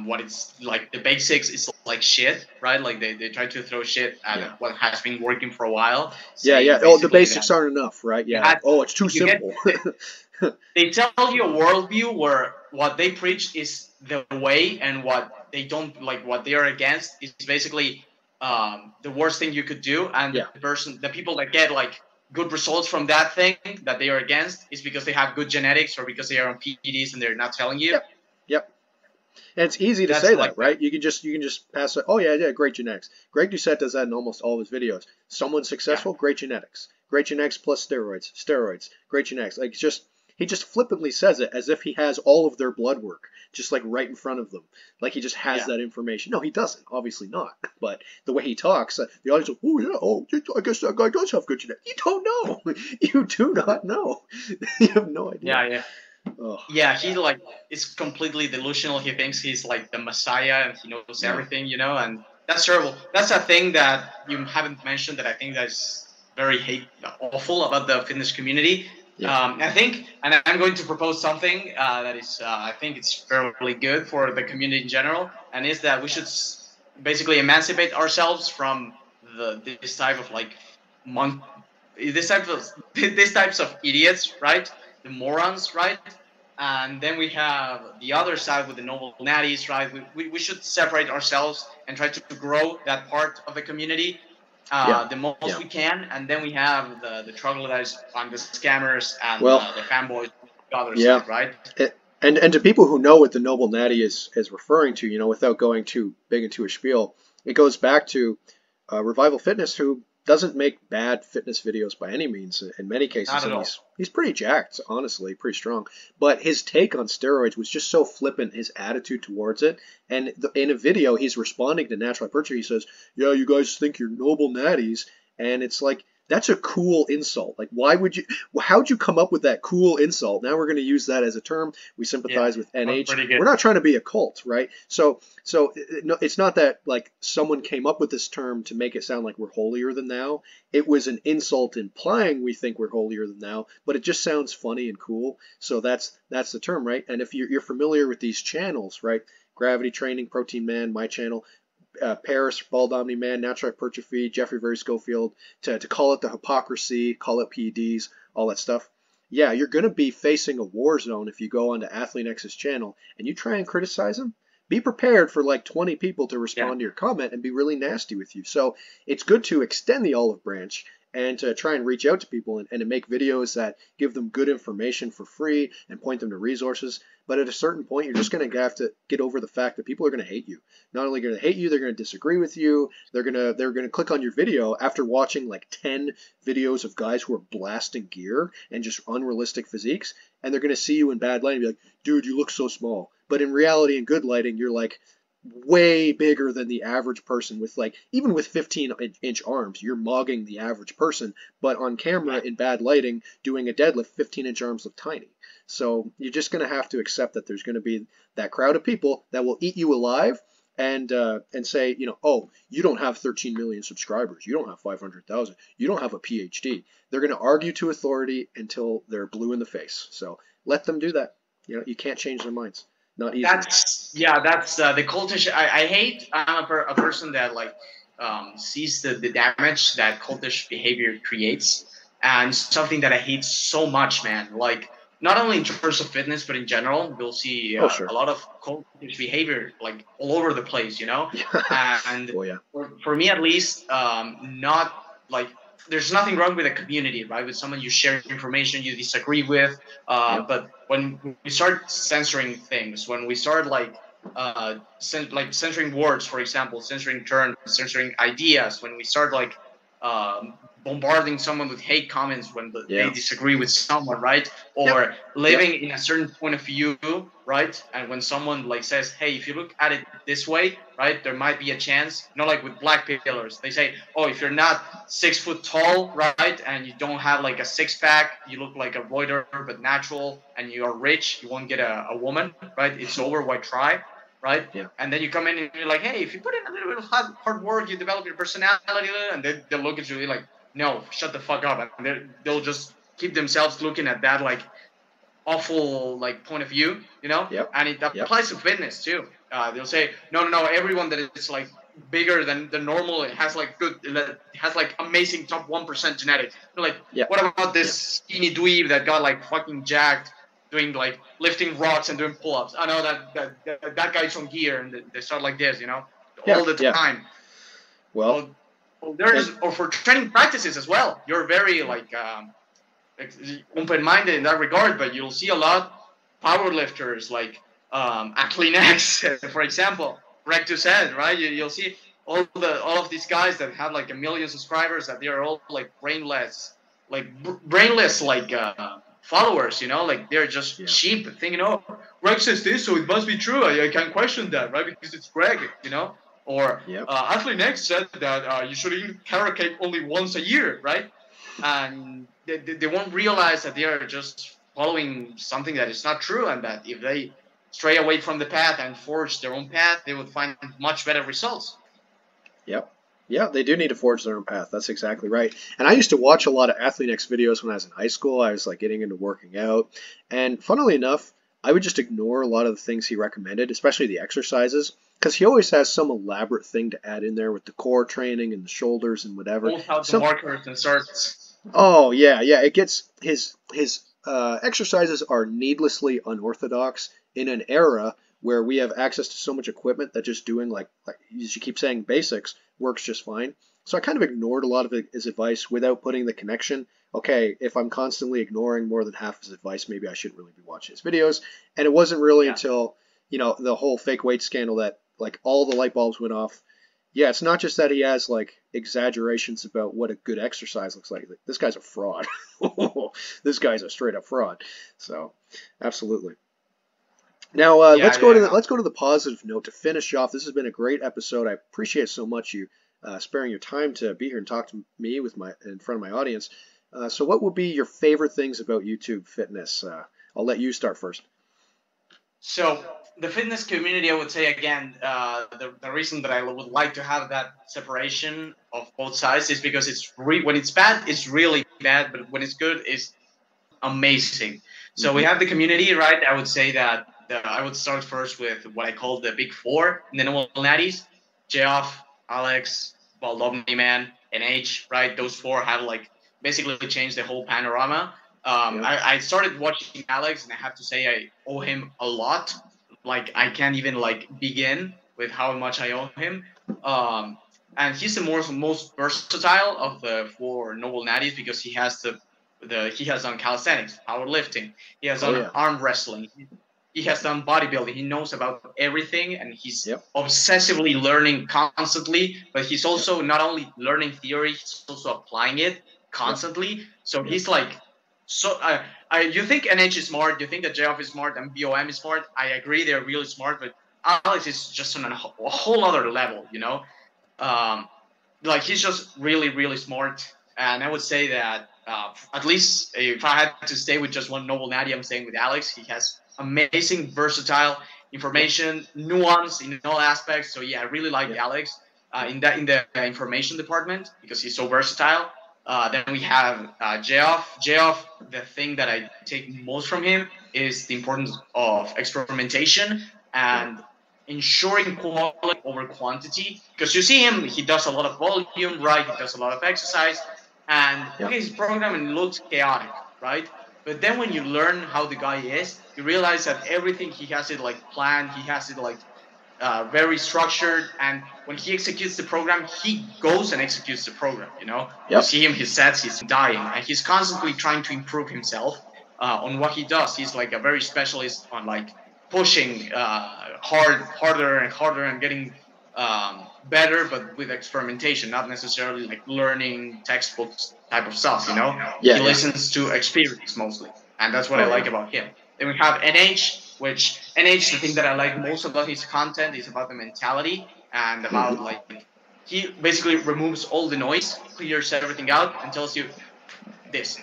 what it's like the basics is like shit, right? Like they try to throw shit at what has been working for a while, Yeah, saying yeah. Oh, the basically basics that aren't enough, right? you Yeah. had Oh, it's too you get simple. they tell you a worldview where what they preach is the way, and what they don't like, what they are against is basically the worst thing you could do. And Yeah. the people that get like good results from that thing that they are against is because they have good genetics or because they are on PEDs and they're not telling you. Yep. Yep. And it's easy to That's say like that, right? You can just pass it. Oh yeah, great genetics. Greg Doucette does that in almost all of his videos. Someone yeah, successful, great genetics. Great genetics plus steroids, great genetics. Like he just flippantly says it as if he has all of their blood work just like right in front of them. Like he just has that information. No, he doesn't. Obviously not. But the way he talks, the audience goes, "Oh yeah, oh I guess that guy does have good genetics." You don't know. You do not know. You have no idea. yeah. Oh, Yeah, he like is completely delusional. He thinks he's like the messiah and he knows yeah. everything, and that's terrible. That's a thing that you haven't mentioned that I think that's very awful about the fitness community. Yeah. I think, and I'm going to propose something that is, I think it's fairly good for the community in general, and is that we should basically emancipate ourselves from this type of like mon- this types of idiots, right? The morons, right? And then we have the other side with the noble natties, right? We should separate ourselves and try to grow that part of the community the most we can. And then we have the troglodytes and the scammers and Well, the fanboys on the other yeah. side, right? And to people who know what the noble natty is referring to, without going too big into a spiel, it goes back to Revival Fitness, who doesn't make bad fitness videos by any means. In many cases, Not at and all. he's pretty jacked, honestly, pretty strong. But his take on steroids was just so flippant, his attitude towards it. And in a video, he's responding to natural hypertrophy. He says, "Yeah, you guys think you're noble natties," and it's like, that's a cool insult. Like, how'd you come up with that cool insult? Now we're going to use that as a term. We sympathize with NH. Pretty good. We're not trying to be a cult, right? So it's not that like someone came up with this term to make it sound like we're holier than thou. It was an insult implying we think we're holier than thou, but it just sounds funny and cool. So that's the term, right? And if you're familiar with these channels, right? Gravity Training, Protein Man, my channel, Paris, Bald Omni Man, Natural Hypertrophy, Jeffrey Very Schofield, to call it the hypocrisy, call it PEDs, all that stuff. Yeah, you're going to be facing a war zone if you go onto Athleanex's channel and you try and criticize him. Be prepared for like 20 people to respond to your comment and be really nasty with you. So it's good to extend the olive branch and to try and reach out to people and to make videos that give them good information for free and point them to resources. But at a certain point, you're just going to have to get over the fact that people are going to hate you. Not only going to hate you, they're going to disagree with you. They're going to click on your video after watching like 10 videos of guys who are blasting gear and just unrealistic physiques, and they're going to see you in bad lighting and be like, dude, you look so small. But in reality, in good lighting, you're like way bigger than the average person with like, even with 15-inch arms, you're mogging the average person. But on camera, in bad lighting, doing a deadlift, 15-inch arms look tiny. So you're just going to have to accept that there's going to be that crowd of people that will eat you alive and say, oh, you don't have 13 million subscribers, you don't have 500,000, you don't have a PhD. They're going to argue to authority until they're blue in the face. So let them do that. You can't change their minds. Not easy. That's the cultish. I hate. I'm a person that like sees the damage that cultish behavior creates, and something that I hate so much, man. Like, not only in terms of fitness, but in general, you'll see Sure. a lot of cultish behavior like all over the place, And Oh, yeah. for me at least, not like, there's nothing wrong with a community, right? With someone you share information you disagree with, but when we start censoring things, when we start censoring words, for example, censoring terms, censoring ideas, when we start bombarding someone with hate comments when they disagree with someone, right? Or living in a certain point of view, right? And when someone says, hey, if you look at it this way, right, there might be a chance, like with black pillars, they say, oh, if you're not 6 foot tall, right, and you don't have a six-pack, you look like a roider but natural, and you are rich, you won't get a woman, right? It's over, why try? Right? Yeah. And then you come in and you're like, hey, if you put in a little bit of hard work, you develop your personality, and they'll look at you like, no, shut the fuck up. And they'll just keep themselves looking at that awful point of view, Yep. And it applies to fitness too. They'll say, no, everyone that is bigger than the normal, it has amazing top 1% genetics. They're like, what about this skinny dweeb that got fucking jacked doing lifting rocks and doing pull-ups? I know that guy's on gear, and they start like this, all the time. Well, there's, or for training practices as well. You're very open-minded in that regard, but you'll see a lot power lifters Calisthenics, for example, Rectus Head, right? You'll see all of these guys that have 1 million subscribers, that they are all brainless followers, they're just sheep thinking, oh, Greg says this, so it must be true. I can't question that, right? Because it's Greg, Or Calisthenics said that you should eat carrot cake only once a year, right? And they won't realize that they are just following something that is not true, and that if they stray away from the path and forge their own path, they would find much better results. Yep. Yeah, they do need to forge their own path. That's exactly right. And I used to watch a lot of Athleanix videos when I was in high school. I was getting into working out. And funnily enough, I would just ignore a lot of the things he recommended, especially the exercises, because he always has some elaborate thing to add in there with the core training and the shoulders and whatever. Both have the markers and starts. Oh, yeah. It gets his exercises are needlessly unorthodox in an era where we have access to so much equipment that just doing as you keep saying, basics works just fine. So I kind of ignored a lot of his advice without putting the connection. Okay, if I'm constantly ignoring more than half his advice, maybe I shouldn't really be watching his videos. And it wasn't really until, the whole fake weight scandal that all the light bulbs went off. Yeah, it's not just that he has exaggerations about what a good exercise looks like. This guy's a fraud. This guy's a straight up fraud. So, absolutely. Now let's go to the positive note to finish off. This has been a great episode. I appreciate so much you sparing your time to be here and talk to me in front of my audience. So what would be your favorite things about YouTube fitness? I'll let you start first. So the fitness community, I would say again, the reason that I would like to have that separation of both sides is because when it's bad, it's really bad, but when it's good, it's amazing. So we have the community, right? I would say that I would start first with what I call the big four, and then all natties, Geoff, Alex, Lovely Man, and H, right? Those four have basically changed the whole panorama. I started watching Alex, and I have to say I owe him a lot. I can't even begin with how much I owe him. and he's the most versatile of the four noble natties because he has he has done calisthenics, powerlifting, he has done arm wrestling, he has done bodybuilding. He knows about everything, and he's obsessively learning constantly. But he's also not only learning theory, he's also applying it constantly. So he's like, you think NH is smart, you think that JF is smart, and BOM is smart. I agree, they're really smart, but Alex is just on a whole other level, you know. Like he's just really, really smart, and I would say that at least if I had to stay with just one noble natty, I'm staying with Alex. He has amazing, versatile information, nuance in all aspects. So yeah, I really like Alex in the information department because he's so versatile. Then we have Geoff. Geoff, the thing that I take most from him is the importance of experimentation and ensuring quality over quantity. Because you see him, he does a lot of volume, right? He does a lot of exercise, and his program looks chaotic, right? But then when you learn how the guy is, you realize that everything he has it like planned, he has it like very structured, and when he executes the program, he goes and executes the program. You know, you see him, his sets, he's dying, and he's constantly trying to improve himself on what he does. He's like a very specialist on like pushing harder and harder and getting better, but with experimentation, not necessarily like learning textbooks type of stuff. You know, he listens to experience mostly, and that's what I like about him. Then we have NH, which NH, the thing that I like most about his content is about the mentality and about like he basically removes all the noise, clears everything out, and tells you this.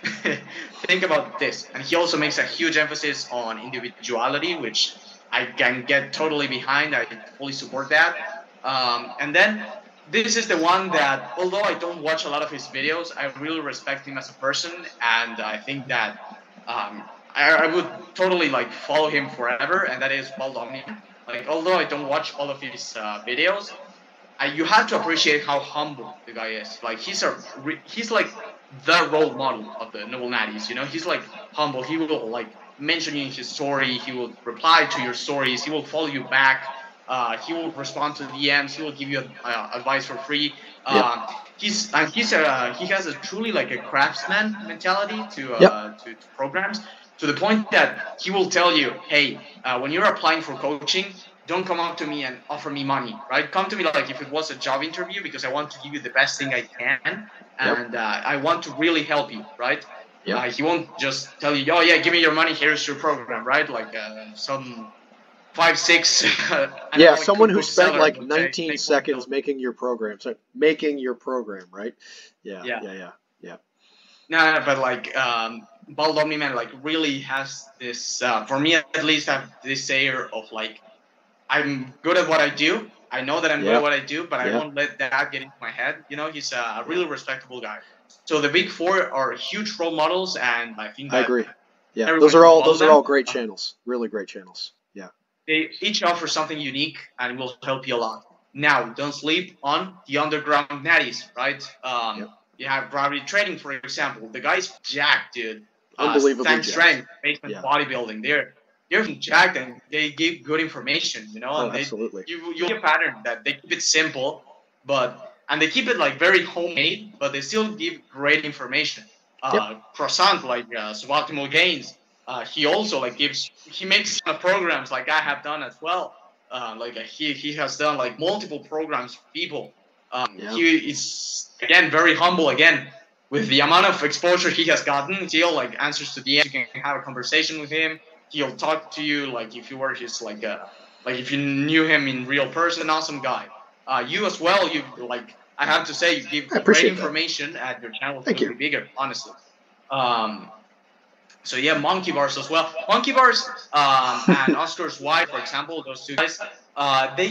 Think about this. And he also makes a huge emphasis on individuality, which I can get totally behind. I fully support that. And then this is the one that, although I don't watch a lot of his videos, I really respect him as a person, and I think that I would totally like follow him forever, and that is Paul Omnium. Like, although I don't watch all of his videos, you have to appreciate how humble the guy is. Like he's like the role model of the noble natties. You know, he's like humble. He will like mention you in his story. He will reply to your stories. He will follow you back. He will respond to DMs. He will give you advice for free. He has a truly like a craftsman mentality to programs, to the point that he will tell you, hey, when you're applying for coaching, don't come up to me and offer me money, right? Come to me like if it was a job interview, because I want to give you the best thing I can, and I want to really help you, right? He won't just tell you, oh yeah, give me your money, here's your program, right? Like some 5-6 someone who spent like 19 seconds making your program. So making your program, right? Yeah. No, but like Bald Omni-Man like really has this for me at least have this air of like, I'm good at what I do. I know that I'm good at what I do, but I won't let that get into my head. You know, he's a really respectable guy. So the big four are huge role models, and I think that I agree. Yeah, those are all great channels. Really great channels. Yeah. They each offer something unique and will help you a lot. Now, don't sleep on the underground natties, right? You have gravity training, for example. The guy's jacked, dude. Unbelievably strength, basement bodybuilding. They're jacked, and they give good information, you know. And absolutely. You get a pattern that they keep it simple, and they keep it like very homemade, but they still give great information. Croissant, like suboptimal gains. He also like he makes programs like I have done as well. He has done like multiple programs for people. He is again very humble again with the amount of exposure he has gotten. Still like answers to DMs. You can have a conversation with him. He'll talk to you like if you were his like if you knew him in real person. Awesome guy. You as well. You like I have to say you give great information at your channel to be bigger. Honestly. So yeah, Monkey Bars as well. Monkey Bars and Oscar's wife, for example, those two guys, they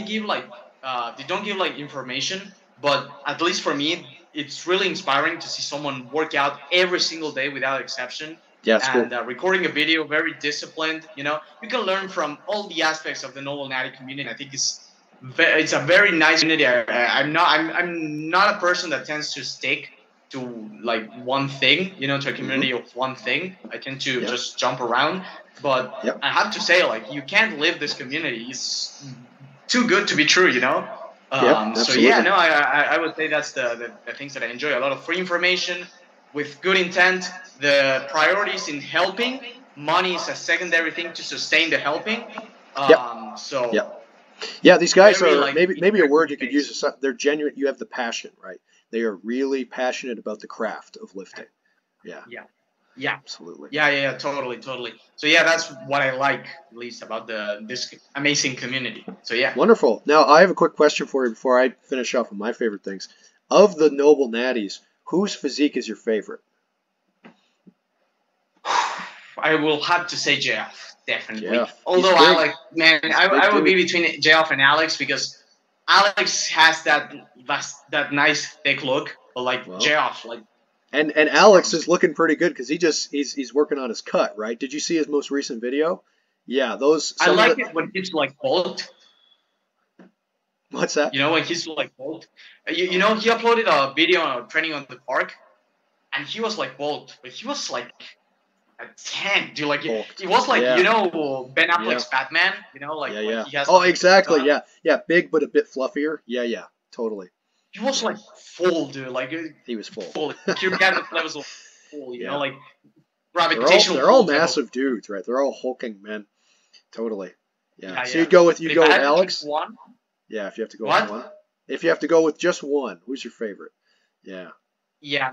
don't give like information, but at least for me, it's really inspiring to see someone work out every single day without exception. And recording a video, very disciplined. You know, you can learn from all the aspects of the noble natty community. I think it's a very nice community. I'm not a person that tends to stick to like one thing, you know, to a community of one thing. I tend to just jump around, but I have to say, like, you can't live this community. It's too good to be true, you know. Yep, So yeah, absolutely. no, I would say that's the things that I enjoy. A lot of free information with good intent. The priorities in helping. Money is a secondary thing to sustain the helping. Yep, So yep. Yeah, these guys very are like maybe a word you integrity could use based. is they're genuine. You have the passion, right? They are really passionate about the craft of lifting. Yeah, Yeah, yeah, absolutely. yeah, totally, totally. So yeah, that's what I like at least about this amazing community. So yeah. Wonderful. Now, I have a quick question for you before I finish off with my favorite things. Of the noble natties, whose physique is your favorite? I will have to say JF, definitely. Jeff. He's Although I big. like, man, He's a big I would be dude. between JF and Alex because Alex has that nice thick look, but like Well, JF, like and Alex arms. is looking pretty good because he's working on his cut, right? Did you see his most recent video? Yeah, those I some of like the it when he's like bulked. what's that? You know, when he's like bulked. You know, he uploaded a video on training on the park, and he was like bulked, but he was like a tank, dude. Like Bulked. it was like Yeah, Ben yeah, Affleck's Batman. You know, yeah, like when yeah. he has Oh, like the suit exactly. on. Yeah, yeah. Big but a bit fluffier. Yeah, yeah. Totally. He was Yeah, like full, dude. Like he was full. full. Kirkanic levels of full. You know, Yeah. like They're all gravitational they're all pull type of. massive dudes, right? They're all hulking men. Totally. Yeah. Yeah, So yeah. you'd But if go I with had to choose Alex? one, Yeah, if you have to go with one. what? If you have to go with just one, who's your favorite? Yeah. Yeah,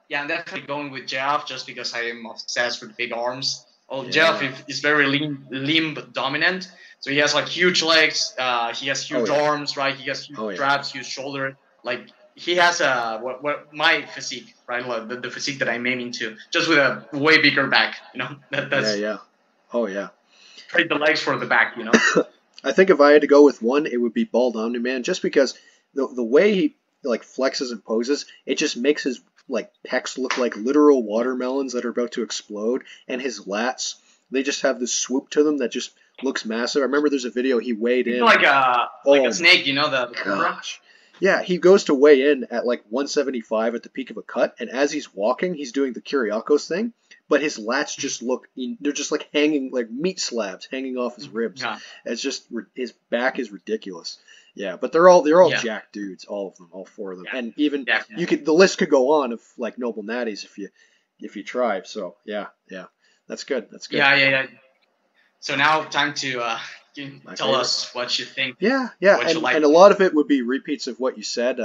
yeah, I'm definitely going with Jeff just because I am obsessed with big arms. Well, Jeff Yeah. is very limb dominant, so he has like huge legs. He has Oh huge yeah. arms, right? He has huge Oh yeah. traps, huge shoulder. Like he has what my physique, right? Like the physique that I'm aiming to, just with a way bigger back. You know, Yeah, that's yeah. Oh yeah. trade the legs for the back. You know. I think if I had to go with one, it would be Bald Omni Man, just because the way he like flexes and poses, it just makes his like pecs look like literal watermelons that are about to explode, and his lats, they just have this swoop to them that just looks massive. I remember there's a video he weighed He's in. like a Oh my snake, you know, the cobra. gosh. Yeah, he goes to weigh in at like 175 at the peak of a cut, and as he's walking, he's doing the Kyriakos thing, but his lats just look, they're just like hanging, like meat slabs hanging off his ribs. Yeah, It's just, his back is ridiculous. Yeah, but they're all yeah, jack dudes, all of them, all four of them. yeah, And even, definitely. the list could go on of like noble natties if you tried. So yeah, yeah. That's good. That's good. Yeah, yeah, yeah. So now time to My tell favorite. us what you think, Yeah, yeah, what you and like. a lot of it would be repeats of what you said.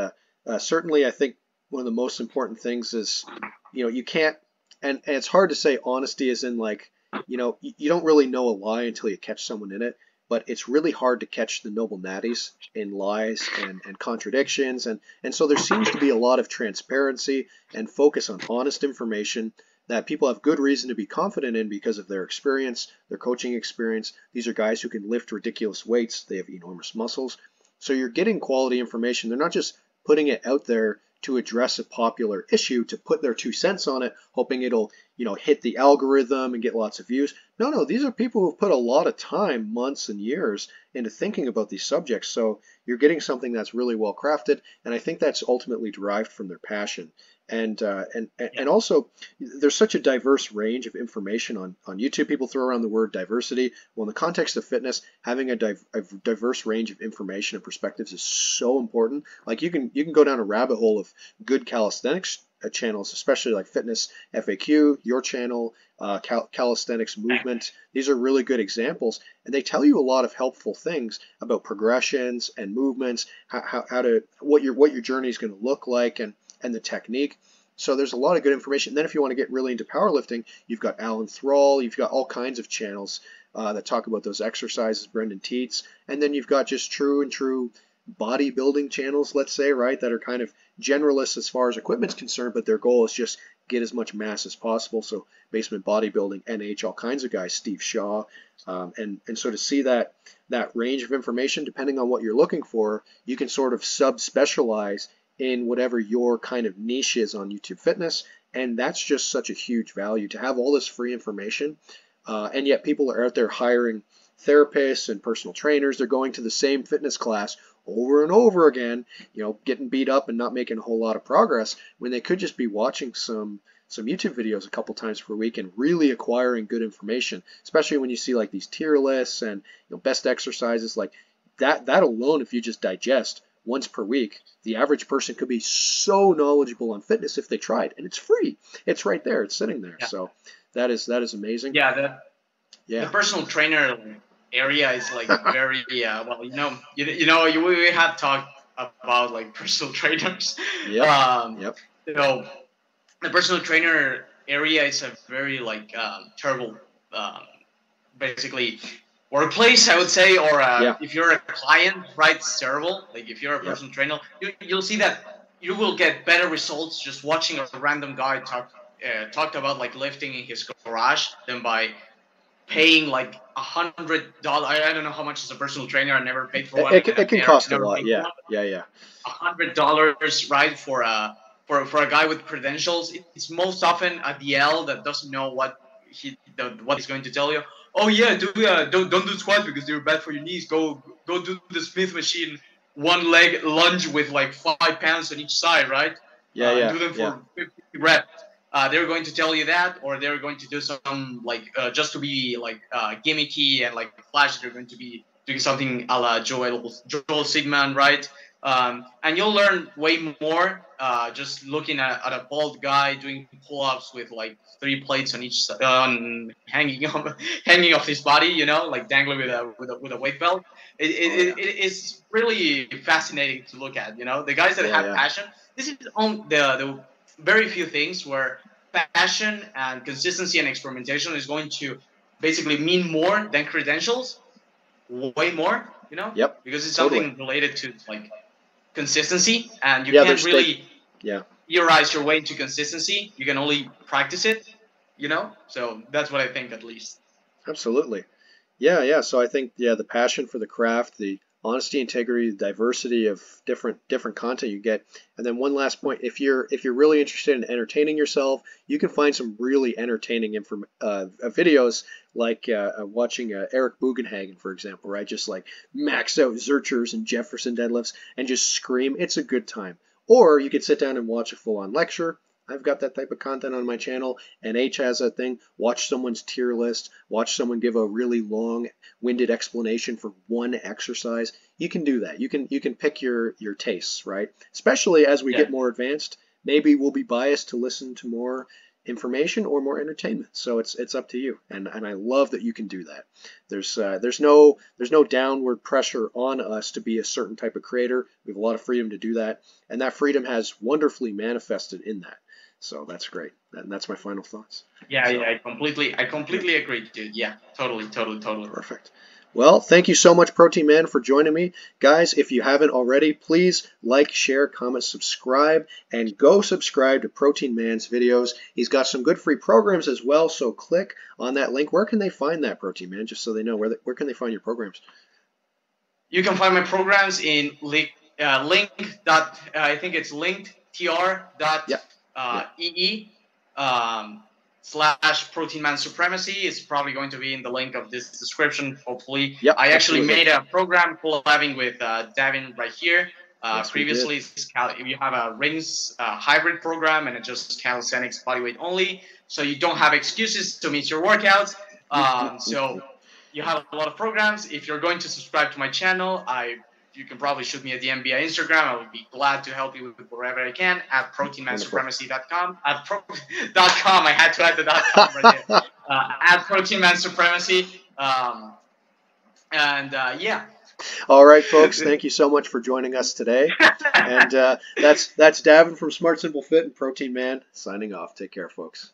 Certainly, I think one of the most important things is, you can't, and it's hard to say honesty is in like, you don't really know a lie until you catch someone in it, but it's really hard to catch the noble natties in lies and contradictions, and so there seems to be a lot of transparency and focus on honest information that people have good reason to be confident in because of their experience, their coaching experience. These are guys who can lift ridiculous weights. They have enormous muscles. So you're getting quality information. They're not just putting it out there to address a popular issue, to put their 2 cents on it, hoping it'll, hit the algorithm and get lots of views. No, no, these are people who've put a lot of time, months and years into thinking about these subjects. So you're getting something that's really well crafted, and I think that's ultimately derived from their passion. Yeah, And also, there's such a diverse range of information on YouTube. People throw around the word diversity. Well, in the context of fitness, having a diverse range of information and perspectives is so important. Like you can go down a rabbit hole of good calisthenics channels, especially like Fitness FAQ, your channel, Calisthenics Movement. These are really good examples, and they tell you a lot of helpful things about progressions and movements, how to what your journey is going to look like, and the technique. So there's a lot of good information. And then if you want to get really into powerlifting, you've got Alan Thrall, you've got all kinds of channels that talk about those exercises, Brendan Teets, and then you've got just true bodybuilding channels, let's say, right, that are kind of generalists as far as equipment's concerned, but their goal is just get as much mass as possible. So basement bodybuilding, NH, all kinds of guys, Steve Shaw, and so to see that range of information, depending on what you're looking for, you can sort of sub-specialize in whatever your kind of niche is on YouTube Fitness. And that's just such a huge value to have all this free information. And yet people are out there hiring therapists and personal trainers. They're going to the same fitness class over and over again, getting beat up and not making a whole lot of progress when they could just be watching some YouTube videos a couple times per week and really acquiring good information, especially when you see like these tier lists and best exercises. Like that alone, if you just digest once per week, the average person could be so knowledgeable on fitness if they tried, and it's free. It's right there. It's sitting there. Yeah. So that is amazing. Yeah. The Yeah. personal trainer area is like very well, we have talked about like personal trainers. Yep. Yep. The personal trainer area is a very like terrible, basically workplace, I would say, or if you're a client, right, it's terrible. Like if you're a personal trainer, you'll see that you will get better results just watching a random guy talk about like lifting in his garage than by paying like $100. I don't know how much is a personal trainer. I never paid for one. It can cost a lot. Yeah. $100, right, for a guy with credentials. It's most often a DL that doesn't know what he's going to tell you. Oh yeah, don't do squats because they're bad for your knees. Go do the Smith machine, one leg lunge with like 5 pounds on each side, right? Do them for 50 reps. They're going to tell you that, or they're going to do some like just to be like gimmicky and like flash. They're going to be doing something a la Joel Sigman, right? And you'll learn way more just looking at a bald guy doing pull-ups with like 3 plates on each hanging off his body, like dangling with a weight belt. It's really fascinating to look at. The guys that have passion. This is on the very few things where passion and consistency and experimentation is going to basically mean more than credentials, way more, Yep. Because it's something related to like consistency, and you can't really theorize your way into consistency. You can only practice it, So that's what I think, at least. Absolutely. Yeah. So I think the passion for the craft, the honesty, integrity, the diversity of different content you get. And then one last point, if you're really interested in entertaining yourself, you can find some really entertaining videos like watching Eric Bugenhagen, for example, right? Just like max out Zerchers and Jefferson deadlifts and just scream. It's a good time. Or you could sit down and watch a full-on lecture. I've got that type of content on my channel, and H has that thing. Watch someone's tier list. Watch someone give a really long-winded explanation for one exercise. You can do that. You can pick your tastes, right? Especially as we get more advanced, maybe we'll be biased to listen to more information or more entertainment. So it's up to you, and I love that you can do that. There's no downward pressure on us to be a certain type of creator. We have a lot of freedom to do that, and that freedom has wonderfully manifested in that. So that's great. And that's my final thoughts. Yeah, I completely agree, dude. Yeah, totally. Perfect. Well, thank you so much, Protein Man, for joining me. Guys, if you haven't already, please like, share, comment, subscribe, and go subscribe to Protein Man's videos. He's got some good free programs as well, so click on that link. Where can they find that, Protein Man, just so they know? Where can they find your programs? You can find my programs in link. I think it's linktr.ee / Protein Man Supremacy. It's probably going to be in the link of this description, hopefully. Yep, I actually made a program collabing with Davin right here. Previously, you have a rings hybrid program, and it's just calisthenics bodyweight only. So you don't have excuses to miss your workouts. So you have a lot of programs. If you're going to subscribe to my channel, you can probably shoot me a DM via Instagram. I would be glad to help you with wherever I can at proteinmansupremacy.com. .com. I had to add the .com right there. At proteinmansupremacy. Yeah. All right, folks. Thank you so much for joining us today. And that's Davin from Smart Simple Fit and Protein Man signing off. Take care, folks.